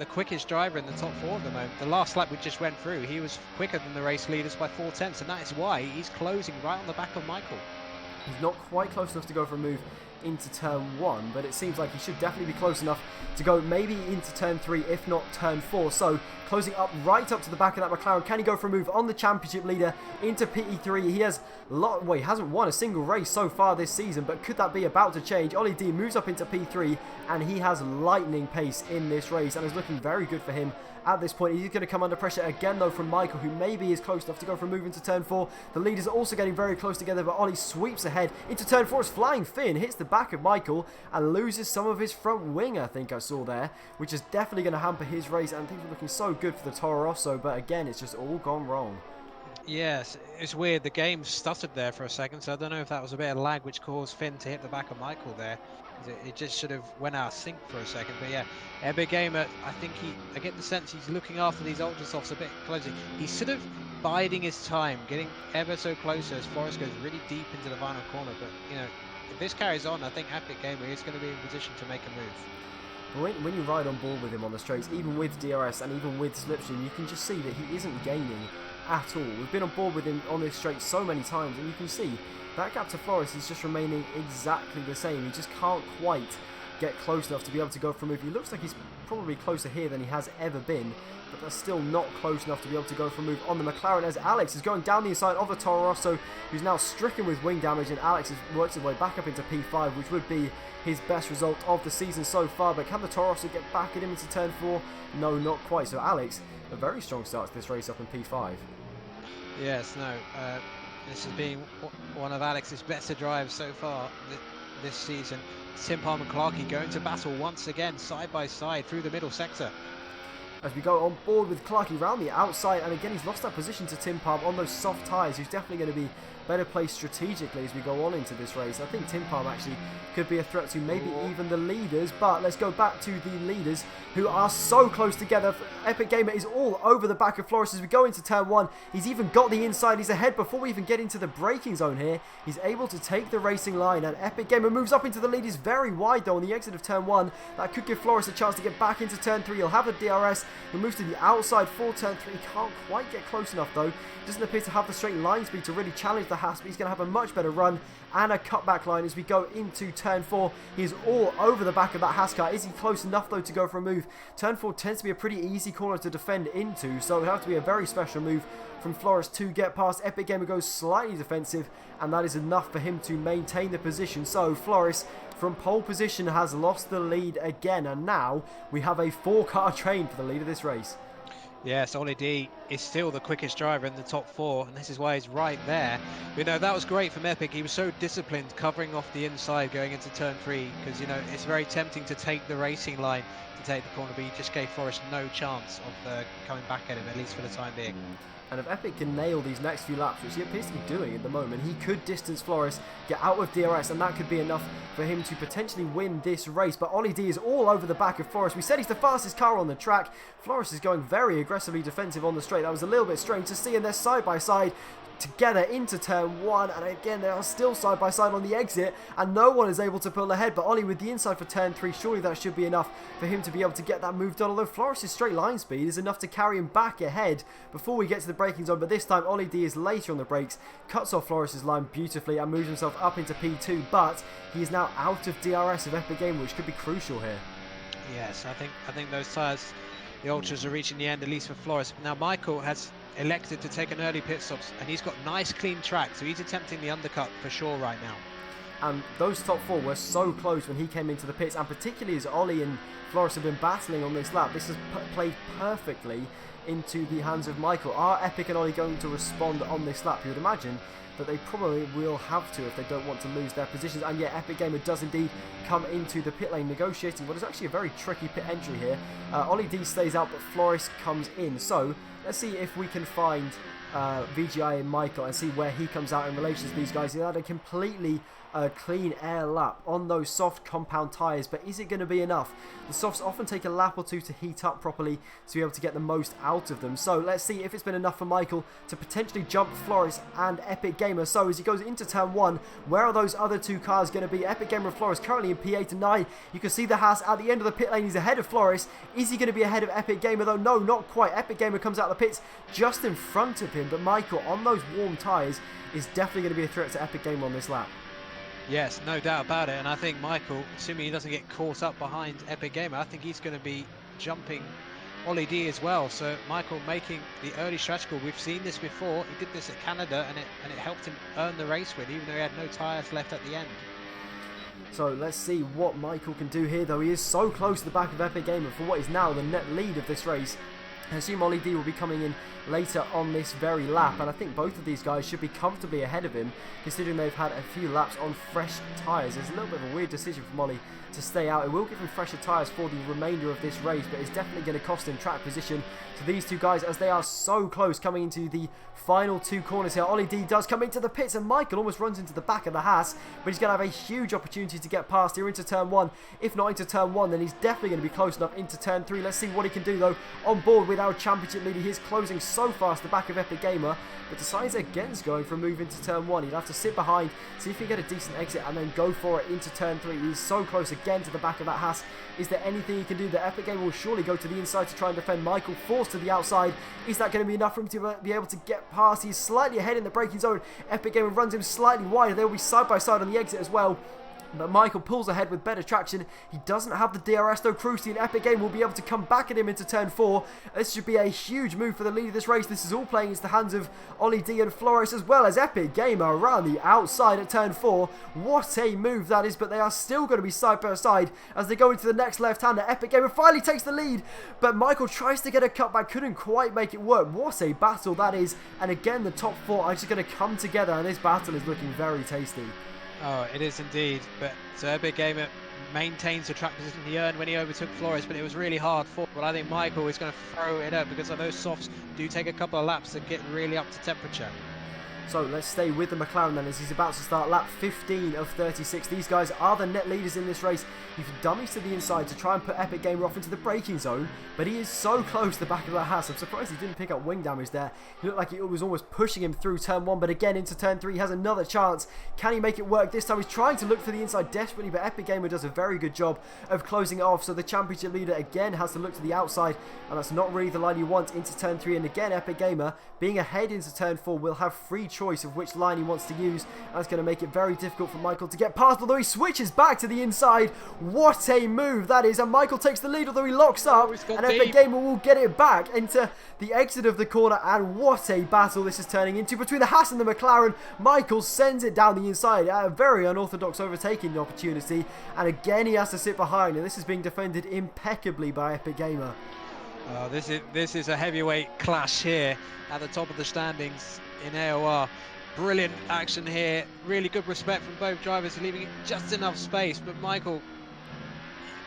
the quickest driver in the top 4 at the moment. The last lap we just went through, he was quicker than the race leaders by 4/10, and that is why he's closing right on the back of Michael. He's not quite close enough to go for a move into turn 1, but it seems like he should definitely be close enough to go maybe into turn 3, if not turn 4. So closing up right up to the back of that McLaren. Can he go for a move on the championship leader into P3? He has he hasn't won a single race so far this season, but could that be about to change? Ollie D moves up into P3, and he has lightning pace in this race, and is looking very good for him at this point. He's going to come under pressure again though from Michael, who maybe is close enough to go for a move into turn 4. The leaders are also getting very close together, but Ollie sweeps ahead into turn 4 as Flying Finn hits the back of Michael and loses some of his front wing, I think I saw there, which is definitely going to hamper his race, and things are looking so good for the Toro Rosso, but again, it's just all gone wrong. Yes, it's weird. The game stuttered there for a second, so I don't know if that was a bit of lag which caused Finn to hit the back of Michael there. It just sort of went out of sync for a second. But yeah, Epic Gamer, I get the sense he's looking after these ultra softs a bit closely. He's sort of biding his time, getting ever so closer as Forrest goes really deep into the final corner. But you know, if this carries on, I think Epic Gamer is going to be in position to make a move. When you ride on board with him on the straights, even with DRS and even with Slipstream, you can just see that he isn't gaining at all. We've been on board with him on this straight so many times, and you can see that gap to Flores is just remaining exactly the same. He just can't quite get close enough to be able to go for a move. He looks like he's probably closer here than he has ever been, but that's still not close enough to be able to go for a move on the McLaren, as Alex is going down the inside of the Toro Rosso, who's now stricken with wing damage, and Alex has worked his way back up into P5, which would be his best result of the season so far. But can the Toro Rosso get back at him into turn 4? No, not quite. So Alex, a very strong start to this race up in P5. Yes, no, this has been one of Alex's better drives so far this season. Tim Palm and Clarkey going to battle once again, side by side through the middle sector. As we go on board with Clarkey round the outside, and again he's lost that position to Tim Palm on those soft tyres, who's definitely going to be better placed strategically as we go on into this race. I think Tim Palm actually could be a threat to maybe even the leaders, but let's go back to the leaders who are so close together. Epic Gamer is all over the back of Flores as we go into turn 1. He's even got the inside, he's ahead before we even get into the braking zone here. He's able to take the racing line, and Epic Gamer moves up into the lead. He's very wide though on the exit of turn 1. That could give Flores a chance to get back into turn 3. He'll have a DRS. He'll move to the outside for turn 3. He can't quite get close enough though. Doesn't appear to have the straight line speed to really challenge the Haas, but he's going to have a much better run and a cutback line as we go into turn 4. He's all over the back of that Haas car. Is he close enough though to go for a move? Turn 4 tends to be a pretty easy corner to defend into, so it would have to be a very special move from Flores to get past. Epic Gamer goes slightly defensive, and that is enough for him to maintain the position. So Flores from pole position has lost the lead again, and now we have a 4-car train for the lead of this race. Yes, Ollie D is still the quickest driver in the top 4, and this is why he's right there. You know, that was great from Epic. He was so disciplined covering off the inside going into turn 3, because, you know, it's very tempting to take the racing line to take the corner, but he just gave Forrest no chance of coming back at him, at least for the time being. And if Epic can nail these next few laps, which he appears to be doing at the moment, he could distance Flores, get out with DRS, and that could be enough for him to potentially win this race. But Ollie D is all over the back of Flores. We said he's the fastest car on the track. Flores is going very aggressively defensive on the straight. That was a little bit strange to see, and they're side by side together into turn 1, and again they are still side by side on the exit, and no one is able to pull ahead. But Ollie with the inside for turn 3, surely that should be enough for him to be able to get that move done, although Flores' straight line speed is enough to carry him back ahead before we get to the braking zone. But this time Ollie D is later on the brakes, cuts off Flores' line beautifully and moves himself up into P2, but he is now out of DRS of Epic Gamer, which could be crucial here. Yes, I think those tyres, the ultras are reaching the end, at least for Flores. Now Michael has elected to take an early pit stops, and he's got nice clean track, so he's attempting the undercut for sure right now. And those top 4 were so close when he came into the pits, and particularly as Ollie and Flores have been battling on this lap, this has played perfectly into the hands of Michael. Are Epic and Ollie going to respond on this lap? You would imagine that they probably will have to if they don't want to lose their positions. And yet Epic Gamer does indeed come into the pit lane negotiating what is actually a very tricky pit entry here. Ollie D stays out, but Flores comes in. So let's see if we can find VGI and Michael and see where he comes out in relation to these guys. He had a completely clean air lap on those soft compound tyres, but is it going to be enough? The softs often take a lap or two to heat up properly to be able to get the most out of them. So let's see if it's been enough for Michael to potentially jump Flores and Epic Gamer. So as he goes into turn 1, where are those other 2 cars going to be? Epic Gamer and Flores currently in P8 and 9. You can see the Haas at the end of the pit lane. He's ahead of Flores. Is he going to be ahead of Epic Gamer though? No, not quite. Epic Gamer comes out of the pits just in front of him, but Michael on those warm tyres is definitely going to be a threat to Epic Gamer on this lap. Yes, no doubt about it. And I think Michael, assuming he doesn't get caught up behind Epic Gamer, I think he's going to be jumping AliD as well. So Michael making the early stretch call. We've seen this before. He did this at Canada, and it helped him earn the race win, even though he had no tyres left at the end. So let's see what Michael can do here, though. He is so close to the back of Epic Gamer for what is now the net lead of this race. I assume AliD will be coming in later on this very lap, and I think both of these guys should be comfortably ahead of him, considering they've had a few laps on fresh tyres. It's a little bit of a weird decision from Ollie to stay out. It will give him fresher tyres for the remainder of this race, but it's definitely going to cost him track position to these two guys, as they are so close coming into the final two corners here. AliD does come into the pits, and Michael almost runs into the back of the Haas, but he's going to have a huge opportunity to get past here into turn 1. If not into turn 1, then he's definitely going to be close enough into turn 3. Let's see what he can do, though. On board with our championship leader, he is closing so fast the back of Epic Gamer, but decides against going for a move into turn 1. He'd have to sit behind, see if he can get a decent exit, and then go for it into turn 3. He's so close again to the back of that Haas. Is there anything he can do? The Epic Gamer will surely go to the inside to try and defend Michael. Forced to the outside. Is that going to be enough for him to be able to get past? He's slightly ahead in the braking zone. Epic Gamer runs him slightly wider. They will be side by side on the exit as well. But Michael pulls ahead with better traction. He doesn't have the DRS though. Crucially, and Epic Gamer will be able to come back at him into turn 4. This should be a huge move for the lead of this race. This is all playing into the hands of AliD and Flores, as well as Epic Gamer around the outside at turn 4. What a move that is, but they are still going to be side by side as they go into the next left-hander. Epic Gamer finally takes the lead, but Michael tries to get a cutback, couldn't quite make it work. What a battle that is, and again the top 4 are just going to come together, and this battle is looking very tasty. Oh, it is indeed. But so Epic Gamer maintains the track position he earned when he overtook Flores, but it was really hard fought. But I think Michael is going to throw it up, because those softs do take a couple of laps to get really up to temperature. So let's stay with the McLaren then, as he's about to start lap 15 of 36. These guys are the net leaders in this race. He dummies to the inside to try and put Epic Gamer off into the braking zone, but he is so close to the back of that Haas. I'm surprised he didn't pick up wing damage there. He looked like it was almost pushing him through turn 1, but again into turn 3 he has another chance. Can he make it work this time? He's trying to look for the inside desperately, but Epic Gamer does a very good job of closing it off. So the championship leader again has to look to the outside, and that's not really the line you want into turn 3. And again, Epic Gamer being ahead into turn 4 will have free choice of which line he wants to use. That's going to make it very difficult for Michael to get past, although he switches back to the inside. What a move that is, and Michael takes the lead, although he locks up, and Epic Gamer will get it back into the exit of the corner. And what a battle this is turning into between the Haas and the McLaren. Michael sends it down the inside, a very unorthodox overtaking opportunity, and again he has to sit behind, and this is being defended impeccably by Epic Gamer. This is a heavyweight clash here at the top of the standings in AOR. Brilliant action here, really good respect from both drivers, leaving just enough space. But Michael,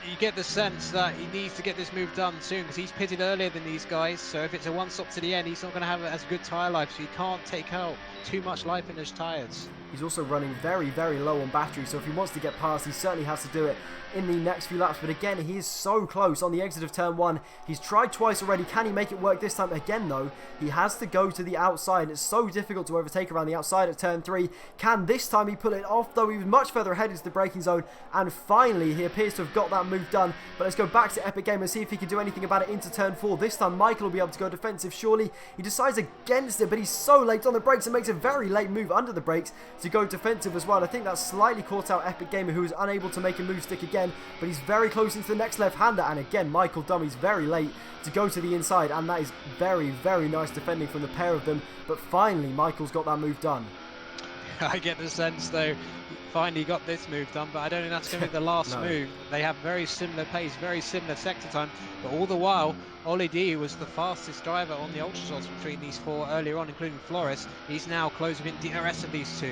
you get the sense that he needs to get this move done soon, because he's pitted earlier than these guys. So if it's a one stop to the end, he's not going to have as good tyre life, so he can't take out too much life in his tyres. He's also running very, very low on battery, so if he wants to get past, he certainly has to do it in the next few laps. But again, he is so close on the exit of turn 1. He's tried twice already. Can he make it work this time? Again, though, he has to go to the outside. It's so difficult to overtake around the outside at turn 3. Can this time he pull it off, though? He was much further ahead into the braking zone, and finally he appears to have got that move done. But let's go back to Epic Gamer and see if he can do anything about it into turn 4. This time Michael will be able to go defensive, surely. He decides against it, but he's so late on the brakes and makes a very late move under the brakes to go defensive as well. I think that slightly caught out Epic Gamer, who is unable to make a move stick again, but he's very close into the next left-hander, and again Michael dummies very late to go to the inside, and that is very, very nice defending from the pair of them. But finally Michael's got that move done. I get the sense though, finally got this move done, but I don't think that's going to be the last No. move. They have very similar pace, very similar sector time, but all the while AliD was the fastest driver on the ultra shots between these 4 earlier on, including Flores. He's now closing in DRS of these 2.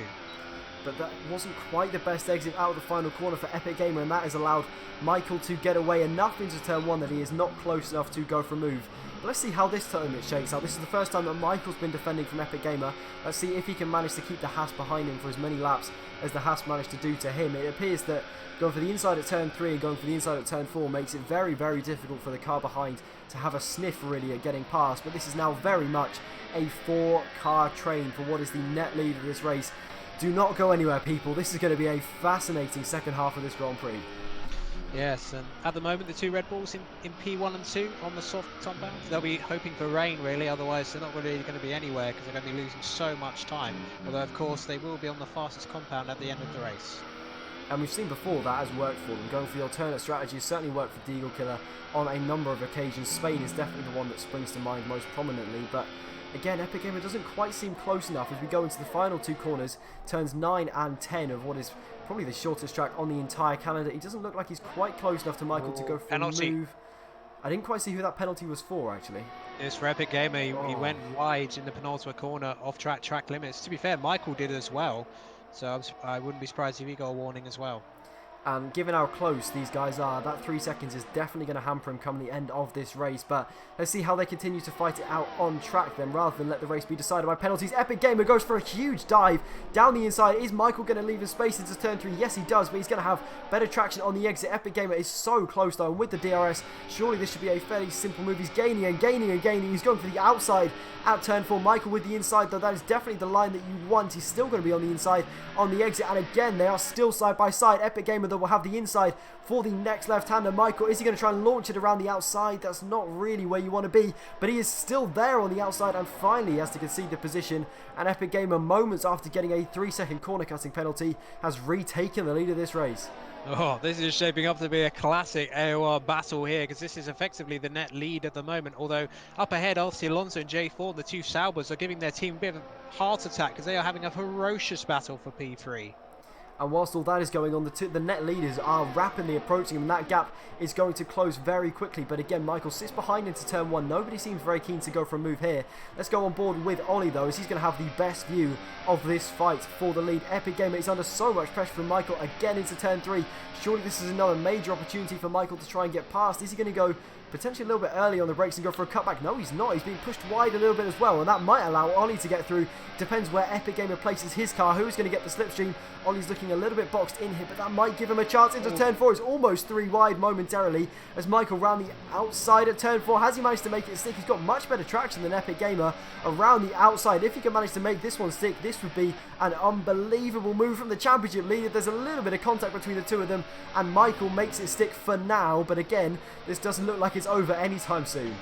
But that wasn't quite the best exit out of the final corner for Epic Gamer, and that has allowed Michael to get away enough into turn 1 that he is not close enough to go for a move. But let's see how this tournament shakes out. This is the first time that Michael's been defending from Epic Gamer. Let's see if he can manage to keep the Haas behind him for as many laps as the Haas managed to do to him. It appears that going for the inside at turn 3 and going for the inside at turn 4 makes it very, very difficult for the car behind to have a sniff really at getting past. But this is now very much a 4-car train for what is the net lead of this race. Do not go anywhere, people. This is going to be a fascinating second half of this Grand Prix. Yes, and at the moment the 2 Red Bulls in P1 and 2 on the soft compound. They'll be hoping for rain really, otherwise they're not really going to be anywhere, because they're going to be losing so much time. Although of course they will be on the fastest compound at the end of the race. And we've seen before that has worked for them. Going for the alternate strategy has certainly worked for Deagle Killer on a number of occasions. Spain is definitely the one that springs to mind most prominently, but again, Epic Gamer doesn't quite seem close enough as we go into the final two corners, turns 9 and 10 of what is probably the shortest track on the entire calendar. He doesn't look like he's quite close enough to Michael to go for penalty. a move. I didn't quite see who that penalty was for, actually. It's for Epic Gamer. He went wide in the penultimate corner, off track limits. To be fair, Michael did as well, so I wouldn't be surprised if he got a warning as well. And given how close these guys are, that 3 seconds is definitely going to hamper him come the end of this race. But let's see how they continue to fight it out on track then, rather than let the race be decided by penalties. Epic Gamer goes for a huge dive down the inside. Is Michael going to leave his space into turn 3? Yes, he does, but he's going to have better traction on the exit. Epic Gamer is so close though, and with the DRS, surely this should be a fairly simple move. He's gaining and gaining and gaining. He's going for the outside at turn 4. Michael with the inside though, that is definitely the line that you want. He's still going to be on the inside on the exit, and again, they are still side by side. Epic Gamer though will have the inside for the next left-hander. Michael, is he going to try and launch it around the outside? That's not really where you want to be, but he is still there on the outside, and finally he has to concede the position. And Epic Gamer, moments after getting a 3-second corner cutting penalty, has retaken the lead of this race. Oh, this is shaping up to be a classic AOR battle here, because this is effectively the net lead at the moment. Although up ahead, AliK17 and J4, the two Saubers, are giving their team a bit of a heart attack because they are having a ferocious battle for P3. And whilst all that is going on, the net leaders are rapidly approaching him, and that gap is going to close very quickly. But again, Michael sits behind into turn 1. Nobody seems very keen to go for a move here. Let's go on board with Ollie, though, as he's going to have the best view of this fight for the lead. Epic Gamer is under so much pressure from Michael again into turn 3. Surely this is another major opportunity for Michael to try and get past. Is he going to go potentially a little bit early on the brakes and go for a cutback? No, he's not. He's being pushed wide a little bit as well, and that might allow Ollie to get through. Depends where Epic Gamer places his car. Who's going to get the slipstream? Ollie's looking a little bit boxed in here, but that might give him a chance into turn 4. It's almost 3 wide momentarily as Michael round the outside at turn 4. Has he managed to make it stick? He's got much better traction than Epic Gamer around the outside. If he can manage to make this one stick, this would be an unbelievable move from the championship leader. There's a little bit of contact between the two of them, and Michael makes it stick for now. But again, this doesn't look like it's over anytime soon.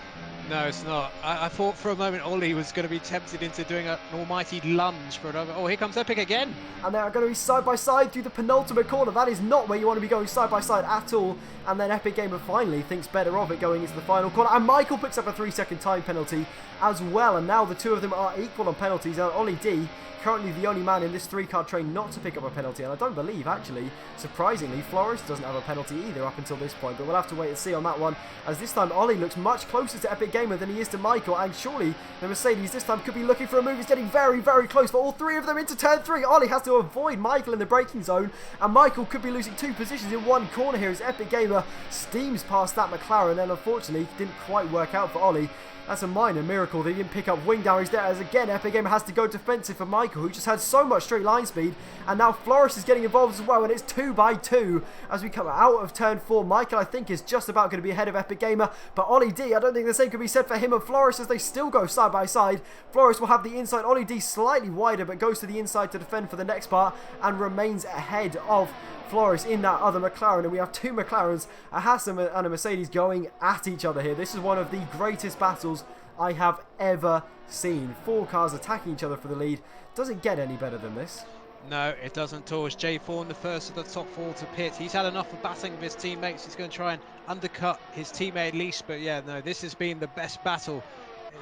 No, it's not. I thought for a moment Ollie was going to be tempted into doing an almighty lunge, but oh, here comes Epic again. And they are going to be side by side through the penultimate corner. That is not where you want to be going side by side at all. And then Epic Gamer finally thinks better of it going into the final corner. And Michael picks up a 3-second time penalty as well. And now the two of them are equal on penalties. And Ollie D, currently the only man in this 3-car train not to pick up a penalty. And I don't believe, actually, surprisingly, Flores doesn't have a penalty either up until this point. But we'll have to wait and see on that one, as this time Ollie looks much closer to Epic Gamer than he is to Michael. And surely the Mercedes this time could be looking for a move. He's getting very, very close for all three of them into turn 3. Ollie has to avoid Michael in the braking zone. And Michael could be losing 2 positions in one corner here as Epic Gamer steams past that McLaren. And unfortunately, didn't quite work out for Ollie. That's a minor miracle that he didn't pick up wing damage there, as again Epic Gamer has to go defensive for Michael, who just had so much straight line speed. And now Flores is getting involved as well, and it's 2 by 2 as we come out of turn 4. Michael, I think, is just about going to be ahead of Epic Gamer, but Ollie D, I don't think the same could be said for him and Flores as they still go side by side. Flores will have the inside, Ollie D slightly wider, but goes to the inside to defend for the next part and remains ahead of Flores in that other McLaren. And we have 2 McLarens, a Haas and a Mercedes, going at each other here. This is one of the greatest battles I have ever seen. 4 cars attacking each other for the lead. Does it get any better than this? No, it doesn't at all. It's J4 the first of the top 4 to pit. He's had enough of battling with his teammates. He's going to try and undercut his teammate at least. But yeah, no, this has been the best battle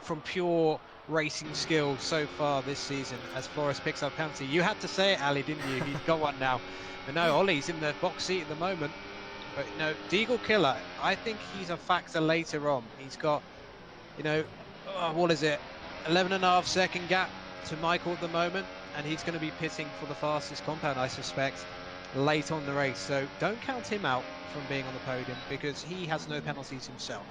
from pure racing skill so far this season as Flores picks up penalty. You had to say it, Ali, didn't you? He's got one now. But no, Ollie's in the box seat at the moment. But no, Deagle Killer, I think he's a factor later on. He's got, you know, what is it, 11.5-second gap to Michael at the moment, and he's going to be pitting for the fastest compound, I suspect, late on the race. So don't count him out from being on the podium, because he has no penalties himself.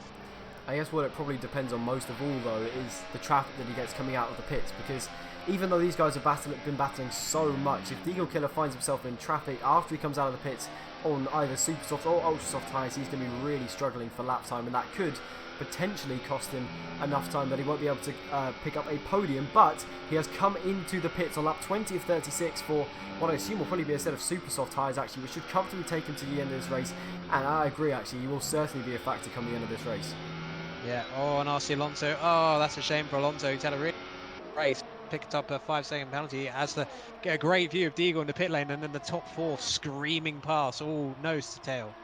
I guess what it probably depends on most of all, though, is the traffic that he gets coming out of the pits, because even though these guys have been battling so much, if Deagle Killer finds himself in traffic after he comes out of the pits on either super soft or ultra soft tyres, he's going to be really struggling for lap time, and that could potentially cost him enough time that he won't be able to pick up a podium. But he has come into the pits on lap 20 of 36 for what I assume will probably be a set of super soft tyres, actually, which should comfortably take him to the end of this race. And I agree, actually, he will certainly be a factor come the end of this race. Yeah, oh, and RC Alonso, oh, that's a shame for Alonso. He's had a real race. picked up a 5-second penalty. Has to get a great view of Deagle in the pit lane, and then the top 4 screaming past, all nose to tail.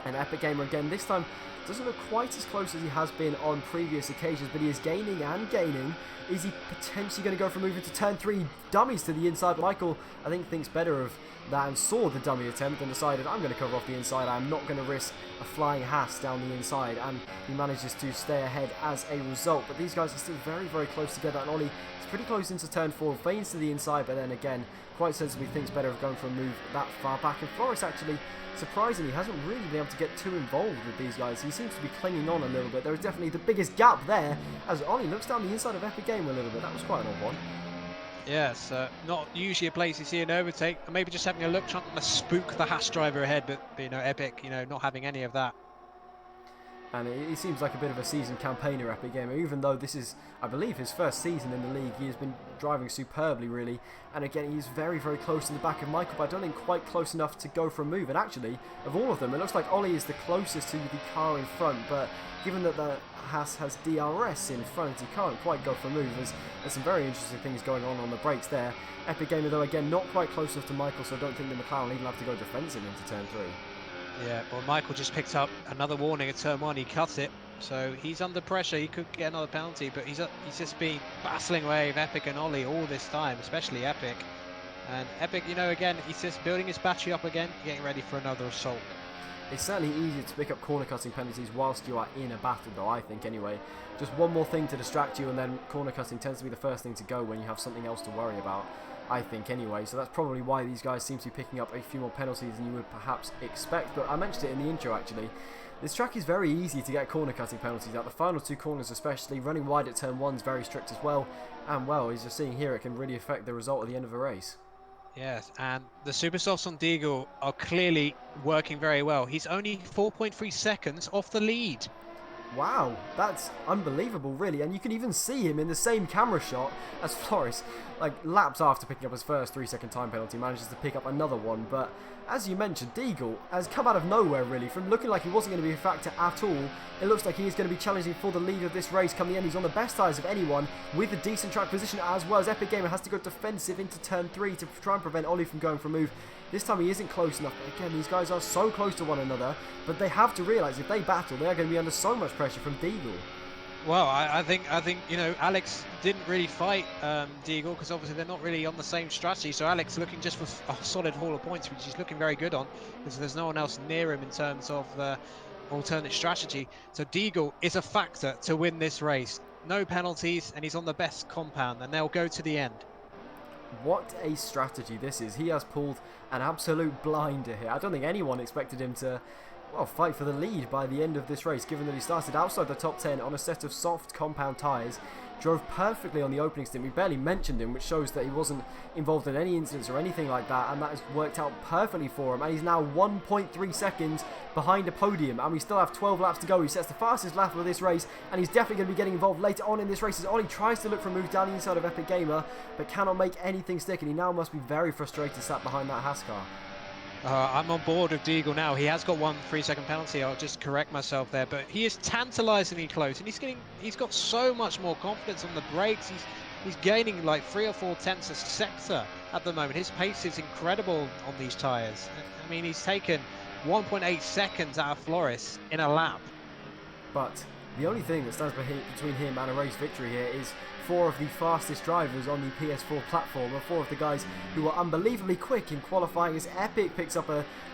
And Epic Gamer again, this time doesn't look quite as close as he has been on previous occasions, but he is gaining and gaining. Is he potentially going to go for a move into turn 3? Dummies to the inside. Michael, I think, thinks better of that and saw the dummy attempt and decided, I'm going to cover off the inside. I'm not going to risk a flying Haas down the inside, and he manages to stay ahead as a result. But these guys are still very, very close together, and Ollie is pretty close into turn 4, feigns to the inside, but then again, quite sensibly thinks better of going for a move that far back. And Floris actually, surprisingly, hasn't really been able to get too involved with these guys. He seems to be clinging on a little bit. There is definitely the biggest gap there as Ollie looks down the inside of Epic Gamer a little bit. That was quite an odd one. Yes, not usually a place you see an overtake. Or maybe just having a look, trying to spook the Haas driver ahead, but you know, Epic, you know, not having any of that. And he seems like a bit of a seasoned campaigner, Epic Gamer. Even though this is, I believe, his first season in the league, he has been driving superbly, really. And again, he's very, very close to the back of Michael, but I don't think quite close enough to go for a move. And actually, of all of them, it looks like Ollie is the closest to the car in front. But given that the Haas has DRS in front, he can't quite go for a move. There's some very interesting things going on the brakes there. Epic Gamer, though, again, not quite close enough to Michael, so I don't think the McLaren will even have to go defensive into turn 3. Yeah, well, Michael just picked up another warning at turn 1. He cut it, so he's under pressure. He could get another penalty, but he's just been battling away with Epic and Ollie all this time, especially Epic. And Epic, you know, again, he's just building his battery up again, getting ready for another assault. It's certainly easier to pick up corner cutting penalties whilst you are in a battle, though, I think, anyway. Just one more thing to distract you, and then corner cutting tends to be the first thing to go when you have something else to worry about, I think, anyway. So that's probably why these guys seem to be picking up a few more penalties than you would perhaps expect. But I mentioned it in the intro, actually. This track is very easy to get corner cutting penalties out. The final 2 corners especially, running wide at turn 1 is very strict as well. And, well, as you're seeing here, it can really affect the result at the end of a race. Yes, and the super softs on Deagle are clearly working very well. He's only 4.3 seconds off the lead. Wow, that's unbelievable, really. And you can even see him in the same camera shot as Floris. Like, laps after picking up his first 3-second time penalty, manages to pick up another one. But as you mentioned, Deagle has come out of nowhere, really. From looking like he wasn't going to be a factor at all, it looks like he is going to be challenging for the lead of this race come the end. He's on the best tyres of anyone with a decent track position, as well as Epic Gamer has to go defensive into turn 3 to try and prevent Ollie from going for a move. This time he isn't close enough. But again, these guys are so close to one another, but they have to realise if they battle, they are going to be under so much pressure from Deagle. Well, I think you know, Alex didn't really fight Deagle because obviously they're not really on the same strategy. So Alex looking just for a solid haul of points, which he's looking very good on because there's no one else near him in terms of the alternate strategy. So Deagle is a factor to win this race. No penalties, and he's on the best compound, and they'll go to the end. What a strategy this is. He has pulled an absolute blinder here. I don't think anyone expected him to, well, fight for the lead by the end of this race, given that he started outside the top 10 on a set of soft compound tyres, drove perfectly on the opening stint. We barely mentioned him, which shows that he wasn't involved in any incidents or anything like that, and that has worked out perfectly for him. And he's now 1.3 seconds behind a podium, and we still have 12 laps to go. He sets the fastest lap of this race, and he's definitely going to be getting involved later on in this race as Ollie tries to look for a move down the inside of Epic Gamer, but cannot make anything stick, and he now must be very frustrated sat behind that Haas car. I'm on board with Deagle now. He has got 1 3-second penalty. I'll just correct myself there, but he is tantalisingly close, and he's got so much more confidence on the brakes. He's gaining like 3 or 4 tenths a sector at the moment. His pace is incredible on these tyres. I mean, he's taken 1.8 seconds out of Floris in a lap. But the only thing that stands between him and a race victory here is 4 of the fastest drivers on the PS4 platform, and 4 of the guys who are unbelievably quick in qualifying, as Epic picks up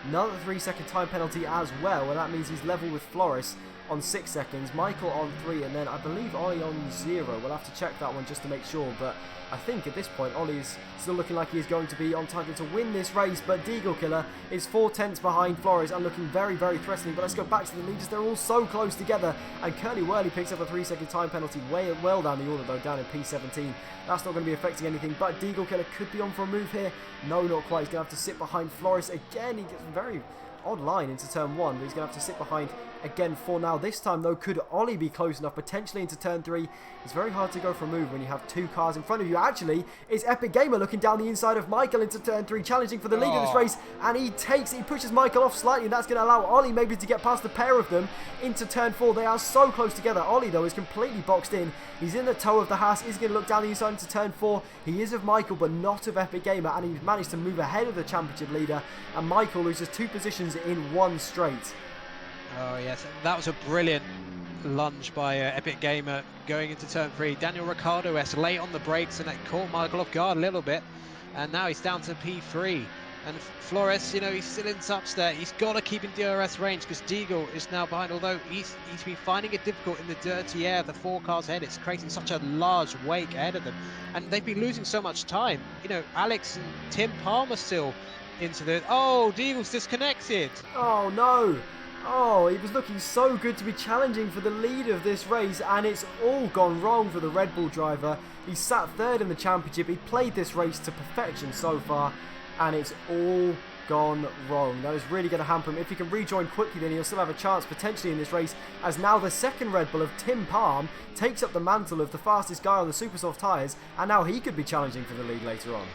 another 3-second time penalty as well, and that means he's level with Floris on 6 seconds, Michael on 3, and then I believe Ollie on 0. We'll have to check that one just to make sure, but I think at this point Ollie is still looking like he is going to be on target to win this race, but Deagle Killer is 4 tenths behind Floris and looking very, very threatening. But let's go back to the leaders. They're all so close together, and Curly Whirly picks up a 3-second time penalty well down the order, though, down in P17. That's not going to be affecting anything, but Deagle Killer could be on for a move here. No, not quite. He's going to have to sit behind Floris again. He gets a very odd line into turn 1, but he's going to have to sit behind again for now. This time though, could Ollie be close enough potentially into turn 3? It's very hard to go for a move when you have 2 cars in front of you. Actually, it's Epic Gamer looking down the inside of Michael into turn 3, challenging for the lead of this race, and he pushes Michael off slightly, and that's going to allow Ollie maybe to get past the pair of them into turn 4. They are so close together. Ollie though is completely boxed in. He's in the toe of the Haas. He's going to look down the inside into turn 4. He is of Michael but not of Epic Gamer, and he's managed to move ahead of the championship leader, and Michael loses 2 positions in 1 straight. Oh yes, that was a brilliant lunge by Epic Gamer going into turn 3. Daniel Ricciardo-esque late on the brakes, and that caught Michael off guard a little bit, and now he's down to P3. And Flores, you know, he's still in subs there. He's got to keep in DRS range because Deagle is now behind, although he's been finding it difficult in the dirty air of the 4 cars ahead. It's creating such a large wake ahead of them, and they've been losing so much time. You know, Alex and Tim Palmer still into the... Oh, Deagle's disconnected. Oh no. Oh, he was looking so good to be challenging for the lead of this race, and it's all gone wrong for the Red Bull driver. He sat 3rd in the championship. He played this race to perfection so far, and it's all gone wrong. That is really going to hamper him. If he can rejoin quickly, then he'll still have a chance potentially in this race, as now the second Red Bull of Tim Palm takes up the mantle of the fastest guy on the super soft tyres, and now he could be challenging for the lead later on.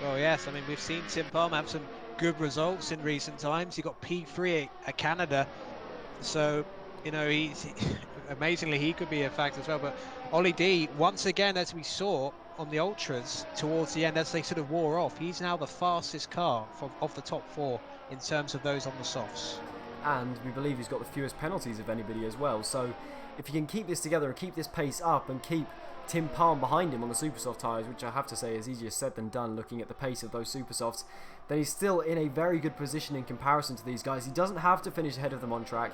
Well, yes, I mean, we've seen Tim Palm have some good results in recent times. He got P3 at Canada, so you know, amazingly he could be a factor as well. But Ollie D, once again, as we saw on the ultras towards the end, as they sort of wore off, he's now the fastest car of the top 4 in terms of those on the softs, and we believe he's got the fewest penalties of anybody as well. So if he can keep this together and keep this pace up and keep Tim Palm behind him on the super soft tyres, which I have to say is easier said than done looking at the pace of those super softs, then he's still in a very good position in comparison to these guys. He doesn't have to finish ahead of them on track.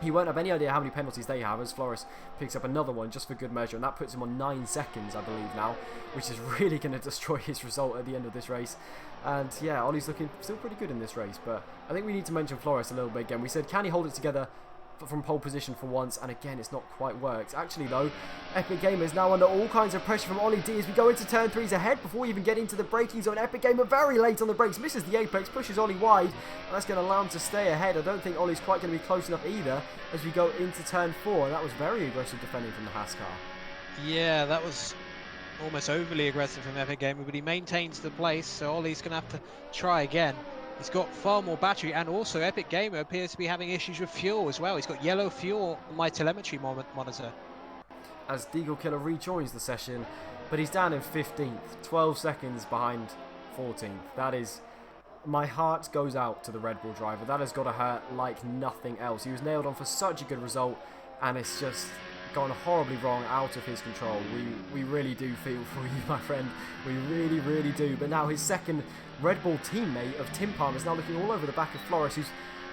He won't have any idea how many penalties they have, as Flores picks up another one just for good measure, and that puts him on 9 seconds, I believe now, which is really going to destroy his result at the end of this race. And yeah, Ollie's looking still pretty good in this race, but I think we need to mention Flores a little bit again. We said, can he hold it together from pole position for once, and again it's not quite worked. Actually though, Epic Gamer is now under all kinds of pressure from Ollie D as we go into turn 3's ahead before we even get into the braking zone. Epic Gamer very late on the brakes, misses the apex, pushes Ollie wide, and that's going to allow him to stay ahead. I don't think Ollie's quite going to be close enough either as we go into turn 4, and that was very aggressive defending from the Haas car. Yeah, that was almost overly aggressive from Epic Gamer, but he maintains the place, so Ollie's going to have to try again. He's got far more battery, and also Epic Gamer appears to be having issues with fuel as well. He's got yellow fuel on my telemetry monitor. As Deagle Killer rejoins the session, but he's down in 15th, 12 seconds behind 14th. That is... my heart goes out to the Red Bull driver. That has got to hurt like nothing else. He was nailed on for such a good result, and it's just gone horribly wrong, out of his control. We really do feel for you, my friend. We really, really do. But now his second Red Bull teammate of Tim Palm is now looking all over the back of Flores, who's,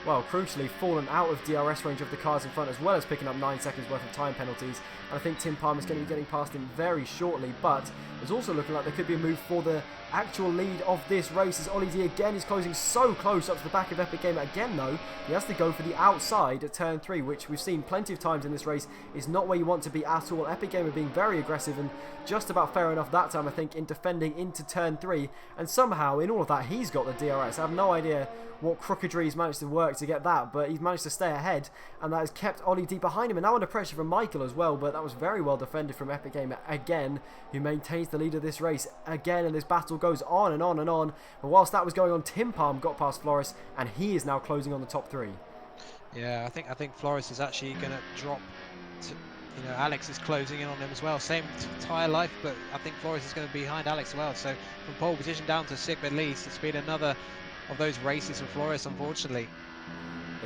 well, crucially fallen out of DRS range of the cars in front, as well as picking up 9 seconds worth of time penalties. And I think Tim Palm is going to be getting past him very shortly, but it's also looking like there could be a move for the actual lead of this race, as Ollie D again is closing so close up to the back of Epic Gamer. Again though, he has to go for the outside at turn 3, which we've seen plenty of times in this race is not where you want to be at all. Epic Gamer being very aggressive and just about fair enough that time, I think, in defending into turn 3, and somehow in all of that he's got the DRS. I have no idea what crookedry he's managed to work to get that, but he's managed to stay ahead, and that has kept Ollie D behind him, and now under pressure from Michael as well. But that was very well defended from Epic Gamer again, who maintains the lead of this race again, and this battle goes on and on and on. But whilst that was going on, Tim Palm got past Flores, and he is now closing on the top 3. Yeah, I think Flores is actually going to drop to, you know, Alex is closing in on him as well. Same tyre life, but I think Flores is going to be behind Alex as well. So from pole position down to 6th at least, it's been another of those races for Flores, unfortunately.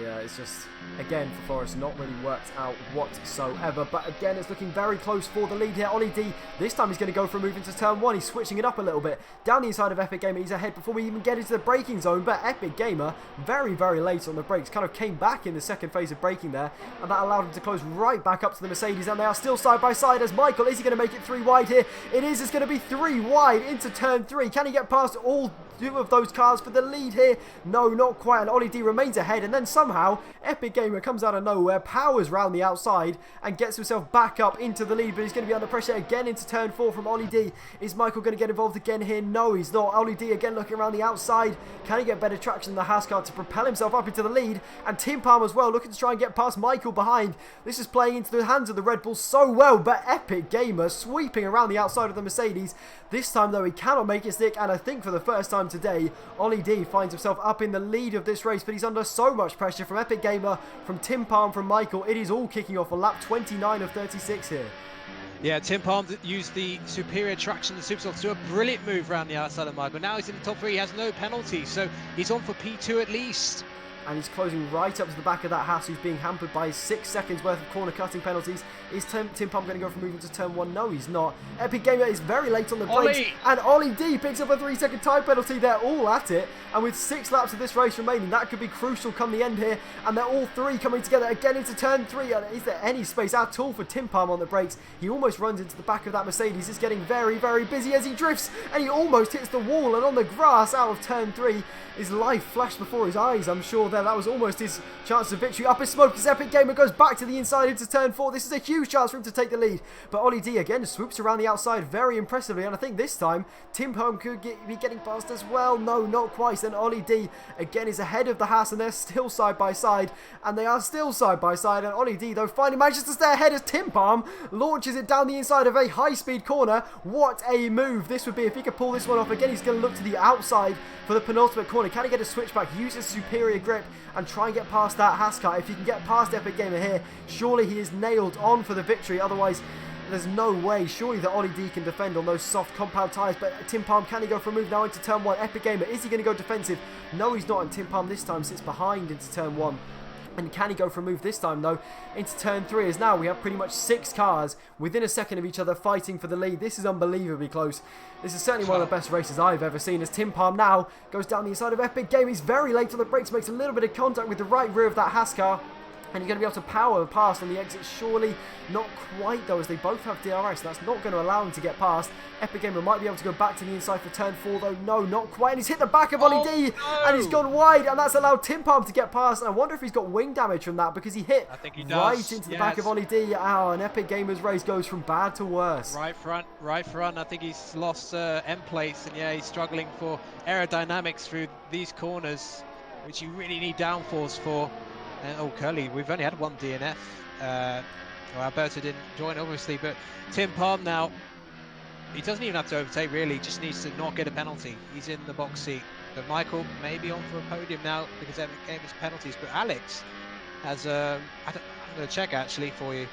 Yeah, it's just, again, for Flores, not really worked out whatsoever. But again, it's looking very close for the lead here. Ollie D, this time he's going to go for a move into turn 1. He's switching it up a little bit. Down the inside of Epic Gamer, he's ahead before we even get into the braking zone. But Epic Gamer, very, very late on the brakes, kind of came back in the second phase of braking there. And that allowed him to close right back up to the Mercedes. And they are still side by side as Michael, is he going to make it 3 wide here? It is, it's going to be 3 wide into turn 3. Can he get past all two of those cars for the lead here. No, not quite, and AliD remains ahead, and then somehow Epic Gamer comes out of nowhere, powers round the outside, and gets himself back up into the lead, but he's going to be under pressure again into turn 4 from AliD. Is Michael going to get involved again here? No, he's not. AliD again looking around the outside. Can he get better traction than the Haas car to propel himself up into the lead? And Tim Palm as well, looking to try and get past Michael behind. This is playing into the hands of the Red Bull so well, but Epic Gamer sweeping around the outside of the Mercedes. This time though, he cannot make it stick, and I think for the first time today, AliD finds himself up in the lead of this race, but he's under so much pressure from Epic Gamer, from Tim Palm, from Michael. It is all kicking off on lap 29 of 36 here. Yeah, Tim Palm used the superior traction and Supersoft to do a brilliant move around the outside of Michael. Now he's in the top 3, he has no penalty, so he's on for P2 at least. And he's closing right up to the back of that Haas, who's being hampered by 6 seconds worth of corner cutting penalties. Is Tim Palm going to go for moving to turn 1? No, he's not. Epic Gamer is very late on the brakes, and AliD picks up a 3-second time penalty. They're all at it, and with 6 laps of this race remaining, that could be crucial come the end here, and they're all 3 coming together again into turn 3. And is there any space at all for Tim Palm on the brakes? He almost runs into the back of that Mercedes. It's getting very, very busy as he drifts, and he almost hits the wall, and on the grass out of turn 3, his life flashed before his eyes, I'm sure there. That was almost his chance of victory. Up in smoke as Epic Gamer goes back to the inside into turn 4. This is a huge chance for him to take the lead, but AliD again swoops around the outside very impressively, and I think this time Tim Palm could be getting past as well. No, not quite. And AliD again is ahead of the Haas, and they're still side by side, and they are still side by side, and AliD though finally manages to stay ahead as Tim Palm launches it down the inside of a high-speed corner. What a move this would be if he could pull this one off. Again, he's going to look to the outside for the penultimate corner. Can he get a switchback, use his superior grip, and try and get past that Haas car? If he can get past Epic Gamer here, surely he is nailed on for the victory. Otherwise, there's no way. Surely that AliD can defend on those soft compound tyres. But Tim Palm, can he go for a move now into turn 1? Epic Gamer, is he going to go defensive? No, he's not. And Tim Palm this time sits behind into turn 1. And can he go for a move this time, though, into turn 3? As now we have pretty much 6 cars within a second of each other fighting for the lead. This is unbelievably close. This is certainly one of the best races I've ever seen, as Tim Palm now goes down the inside of Epic Gamer. He's very late on the brakes, makes a little bit of contact with the right rear of that Haas car. And you're going to be able to power past on the exit. Surely not quite, though, as they both have DRS. That's not going to allow him to get past. Epic Gamer might be able to go back to the inside for turn 4, though. No, not quite. And he's hit the back of AliD, and he's gone wide. And that's allowed Tim Palm to get past. And I wonder if he's got wing damage from that, because he hit right into the back of AliD. Oh, and Epic Gamer's race goes from bad to worse. Right front. I think he's lost end plates. And yeah, he's struggling for aerodynamics through these corners, which you really need downforce for. Oh, Curly, we've only had one DNF. Well, Alberto didn't join, obviously, but Tim Palm now, he doesn't even have to overtake, really. He just needs to not get a penalty. He's in the box seat. But Michael may be on for a podium now because Epic Gamer's penalties. But Alex has, I'm going to check actually for you.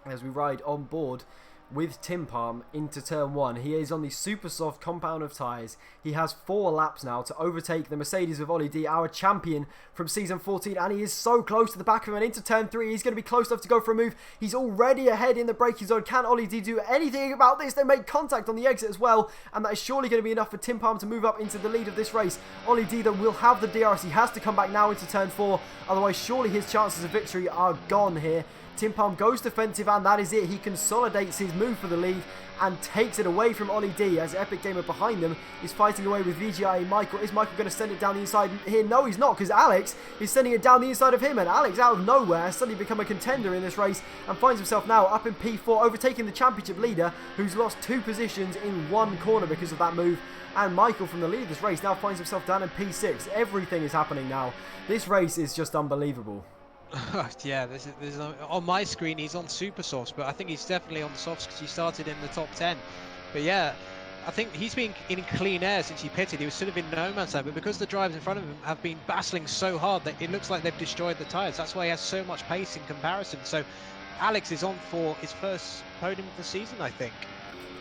As we ride on board with Tim Palm into turn 1. He is on the super soft compound of tyres. He has 4 laps now to overtake the Mercedes of AliD, our champion from season 14, and he is so close to the back of him. And into turn 3, he's going to be close enough to go for a move. He's already ahead in the braking zone. Can AliD do anything about this? They make contact on the exit as well, and that is surely going to be enough for Tim Palm to move up into the lead of this race. AliD though will have the DRS. He has to come back now into turn 4, otherwise surely his chances of victory are gone here. Tim Palm goes defensive, and that is it. He consolidates his move for the lead and takes it away from AliD, as Epic Gamer behind them is fighting away with VGI Michael. Is Michael going to send it down the inside here? No, he's not, because Alex is sending it down the inside of him, and Alex out of nowhere has suddenly become a contender in this race and finds himself now up in P4, overtaking the championship leader, who's lost 2 positions in 1 corner because of that move. And Michael from the lead of this race now finds himself down in P6. Everything is happening now. This race is just unbelievable. Yeah, this is on my screen. He's on super softs, but I think he's definitely on the softs because he started in the top 10. But yeah, I think he's been in clean air since he pitted. He was sort of in no man's land, but because the drivers in front of him have been battling so hard that it looks like they've destroyed the tyres. That's why he has so much pace in comparison. So Alex is on for his first podium of the season, I think.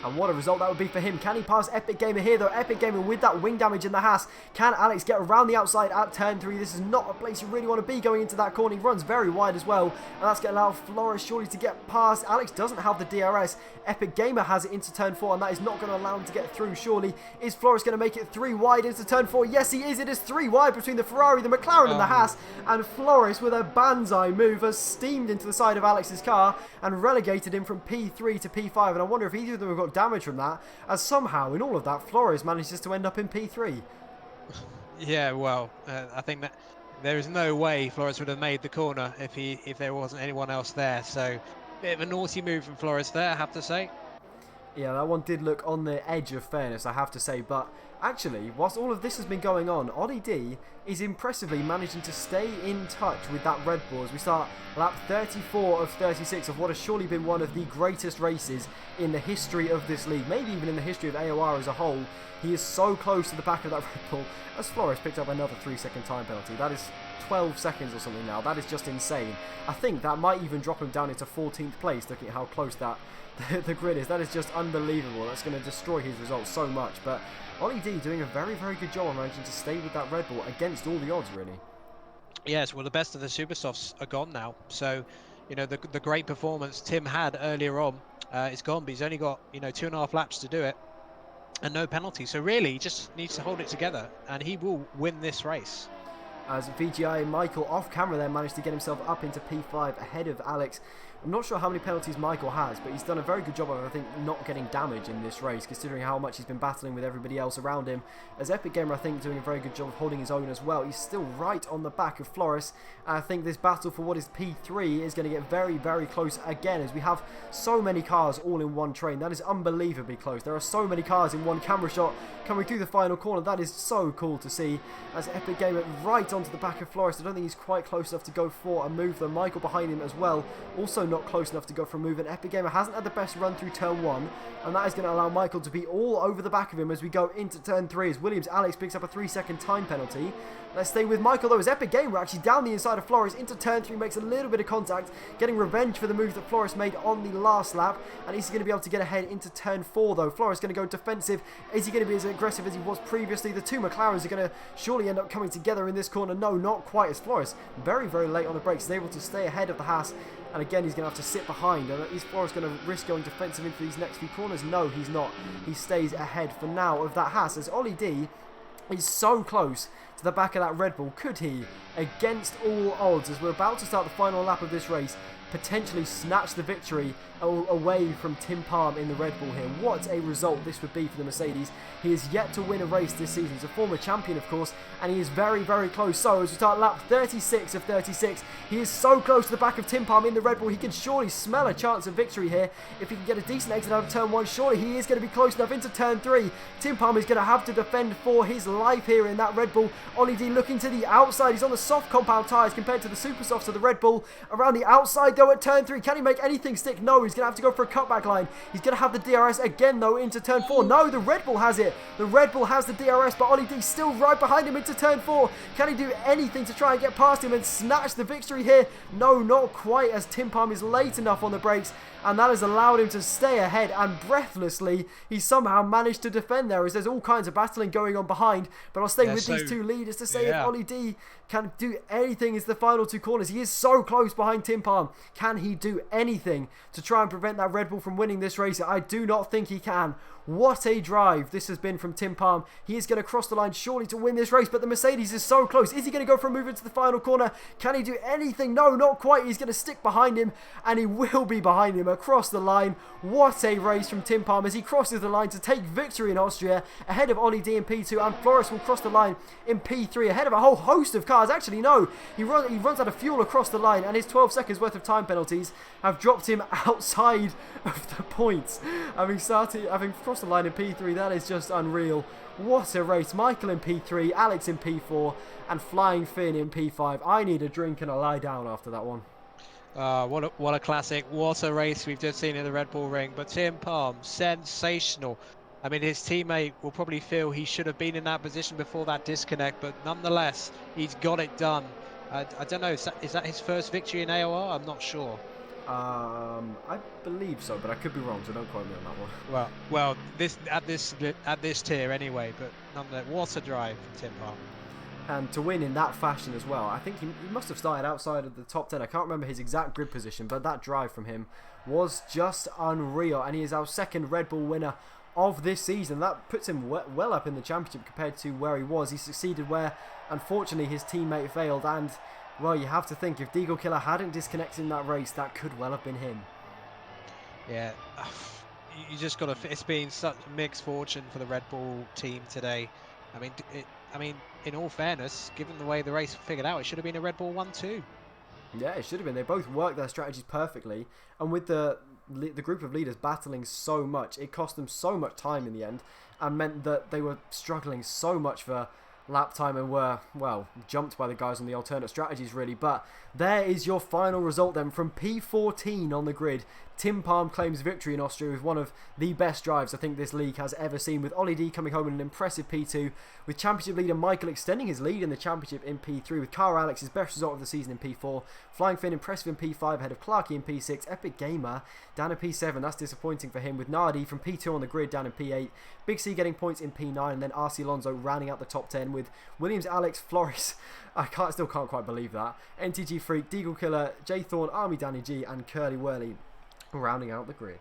And what a result that would be for him. Can he pass Epic Gamer here, though? Epic Gamer with that wing damage in the Haas. Can Alex get around the outside at turn 3? This is not a place you really want to be going into that corner. He runs very wide as well. And that's going to allow Flores surely to get past. Alex doesn't have the DRS. Epic Gamer has it into turn 4, and that is not going to allow him to get through, surely. Is Flores going to make it 3 wide into turn 4? Yes, he is. It is 3 wide between the Ferrari, the McLaren, and the Haas. And Flores, with a banzai move, has steamed into the side of Alex's car and relegated him from P3 to P5. And I wonder if either of them have got took damage from that, as somehow in all of that Flores manages to end up in P3. Yeah, well, I think that there is no way Flores would have made the corner if there wasn't anyone else there. So, bit of a naughty move from Flores there, I have to say. Yeah, that one did look on the edge of fairness, I have to say, but actually, whilst all of this has been going on, AliD is impressively managing to stay in touch with that Red Bull as we start lap 34 of 36 of what has surely been one of the greatest races in the history of this league, maybe even in the history of AOR as a whole. He is so close to the back of that Red Bull as Flores picked up another 3-second time penalty. That is 12 seconds or something now. That is just insane. I think that might even drop him down into 14th place, looking at how close that the grid is. That is just unbelievable. That's going to destroy his results so much. But AliD doing a very, very good job on managing to stay with that Red Bull against all the odds, really. Yes, well, the best of the super softs are gone now. So, you know, the great performance Tim had earlier on is gone, but he's only got, you know, 2.5 laps to do it and no penalty. So really, he just needs to hold it together and he will win this race. As VGI Michael off camera there managed to get himself up into P5 ahead of Alex. I'm not sure how many penalties Michael has, but he's done a very good job of, I think, not getting damage in this race, considering how much he's been battling with everybody else around him. As Epic Gamer, I think, doing a very good job of holding his own as well. He's still right on the back of Flores. I think this battle for what is P3 is going to get very, very close again, as we have so many cars all in one train. That is unbelievably close. There are so many cars in one camera shot coming through the final corner. That is so cool to see. As Epic Gamer right onto the back of Flores. I don't think he's quite close enough to go for a move, though. Michael behind him as well, also not close enough to go for a move, and Epic Gamer hasn't had the best run through turn 1, and that is going to allow Michael to be all over the back of him as we go into turn 3, as Williams Alex picks up a 3-second time penalty. Let's stay with Michael though, as Epic Gamer actually down the inside of Flores into turn 3, makes a little bit of contact, getting revenge for the move that Flores made on the last lap, and he's going to be able to get ahead into turn 4 though. Flores going to go defensive. Is he going to be as aggressive as he was previously? The two McLarens are going to surely end up coming together in this corner. No, not quite, as Flores very, very late on the brakes is able to stay ahead of the Haas, and again he's going to have to sit behind. Is Flores going to risk going defensive into these next few corners? No, he's not. He stays ahead for now of that Haas, as AliD is so close to the back of that Red Bull. Could he, against all odds, as we're about to start the final lap of this race, potentially snatch the victory away from Tim Palm in the Red Bull here? What a result this would be for the Mercedes. He is yet to win a race this season. He's a former champion, of course, and he is very, very close. So as we start lap 36 of 36, he is so close to the back of Tim Palm in the Red Bull. He can surely smell a chance of victory here. If he can get a decent exit out of turn 1, surely he is going to be close enough into turn 3. Tim Palm is going to have to defend for his life here in that Red Bull. AliD looking to the outside. He's on the soft compound tyres compared to the super softs of the Red Bull. Around the outside though at turn 3, can he make anything stick? No, he's going to have to go for a cutback line. He's going to have the DRS again though into turn 4. No, the Red Bull has it. The Red Bull has the DRS, but AliD still right behind him into turn 4. Can he do anything to try and get past him and snatch the victory here? No, not quite, as Tim Palm is late enough on the brakes, and that has allowed him to stay ahead, and breathlessly he somehow managed to defend there, as there's all kinds of battling going on behind. But I'll stay with these two leaders to say if AliD can do anything as the final two corners. He is so close behind Tim Palm. Can he do anything to try and prevent that Red Bull from winning this race? I do not think he can. What a drive this has been from Tim Palm. He is going to cross the line surely to win this race, but the Mercedes is so close. Is he going to go for a move into the final corner? Can he do anything? No, not quite. He's going to stick behind him, and he will be behind him across the line. What a race from Tim Palm as he crosses the line to take victory in Austria ahead of AliD in P2, and Flores will cross the line in P3 ahead of a whole host of cars. Actually, no, he runs out of fuel across the line, and his 12 seconds worth of time penalties have dropped him outside of the points. Having crossed the line in P3, that is just unreal. What a race. Michael in P3, Alex in P4, and Flying Finn in P5. I need a drink and a lie down after that one. What a classic. What a race we've just seen in the Red Bull Ring. But Tim Palm, sensational. I mean, his teammate will probably feel he should have been in that position before that disconnect, but nonetheless, he's got it done. I don't know, is that his first victory in AOR? I'm not sure. I believe so, but I could be wrong, so don't quote me on that one. Well, at this tier anyway. But nonetheless, what a drive from Tim Palm. And to win in that fashion as well. I think he must have started outside of the top 10. I can't remember his exact grid position, but that drive from him was just unreal. And he is our second Red Bull winner of this season. That puts him well up in the championship compared to where he was. He succeeded where, unfortunately, his teammate failed. And, well, you have to think, if Deagle Killer hadn't disconnected in that race, that could well have been him. Yeah. you just got to. It's been such mixed fortune for the Red Bull team today. I mean, in all fairness, given the way the race figured out, it should have been a Red Bull 1-2. Yeah, it should have been. They both worked their strategies perfectly, and with the group of leaders battling so much, it cost them so much time in the end, and meant that they were struggling so much for lap time and were, well, jumped by the guys on the alternate strategies really. But there is your final result then from P14 on the grid. Tim Palm claims victory in Austria with one of the best drives I think this league has ever seen, with Ollie D coming home in an impressive P2, with championship leader Michael extending his lead in the championship in P3, with Carl Alex his best result of the season in P4, Flying Finn impressive in P5 ahead of Clarkey in P6, Epic Gamer down in P7, that's disappointing for him, with Nardi from P2 on the grid down in P8, Big C getting points in P9, and then RC Alonso rounding out the top 10 with Williams, Alex, Flores, still can't quite believe that, NTG Freak, Deagle Killer, J Thorne, Army Danny G, and Curly Whirly rounding out the grid.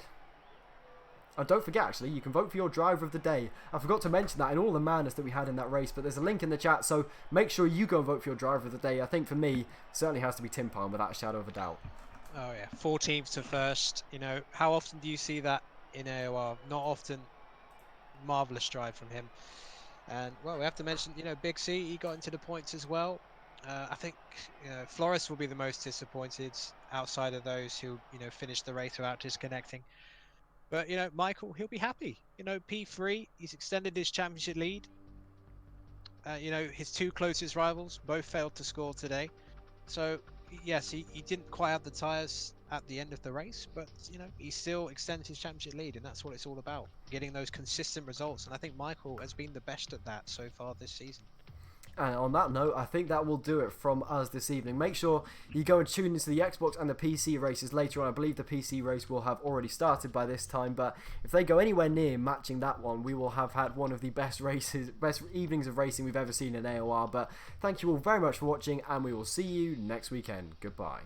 And don't forget, actually, you can vote for your driver of the day. I forgot to mention that in all the madness that we had in that race, but there's a link in the chat, so make sure you go and vote for your driver of the day. I think for me, certainly has to be Tim Palm without a shadow of a doubt. Oh yeah, 14th to first. You know, how often do you see that in AOR? Not often. Marvellous drive from him. And, well, we have to mention, you know, Big C, he got into the points as well. I think Flores will be the most disappointed outside of those who, you know, finished the race without disconnecting. But, you know, Michael, he'll be happy. You know, P3, he's extended his championship lead. You know, his two closest rivals both failed to score today. So, yes, he didn't quite have the tyres at the end of the race, but, you know, he still extended his championship lead, and that's what it's all about, getting those consistent results. And I think Michael has been the best at that so far this season. And on that note, I think that will do it from us this evening. Make sure you go and tune into the Xbox and the PC races later on. I believe the PC race will have already started by this time, but if they go anywhere near matching that one, we will have had one of the best evenings of racing we've ever seen in AOR. But thank you all very much for watching, and we will see you next weekend. Goodbye.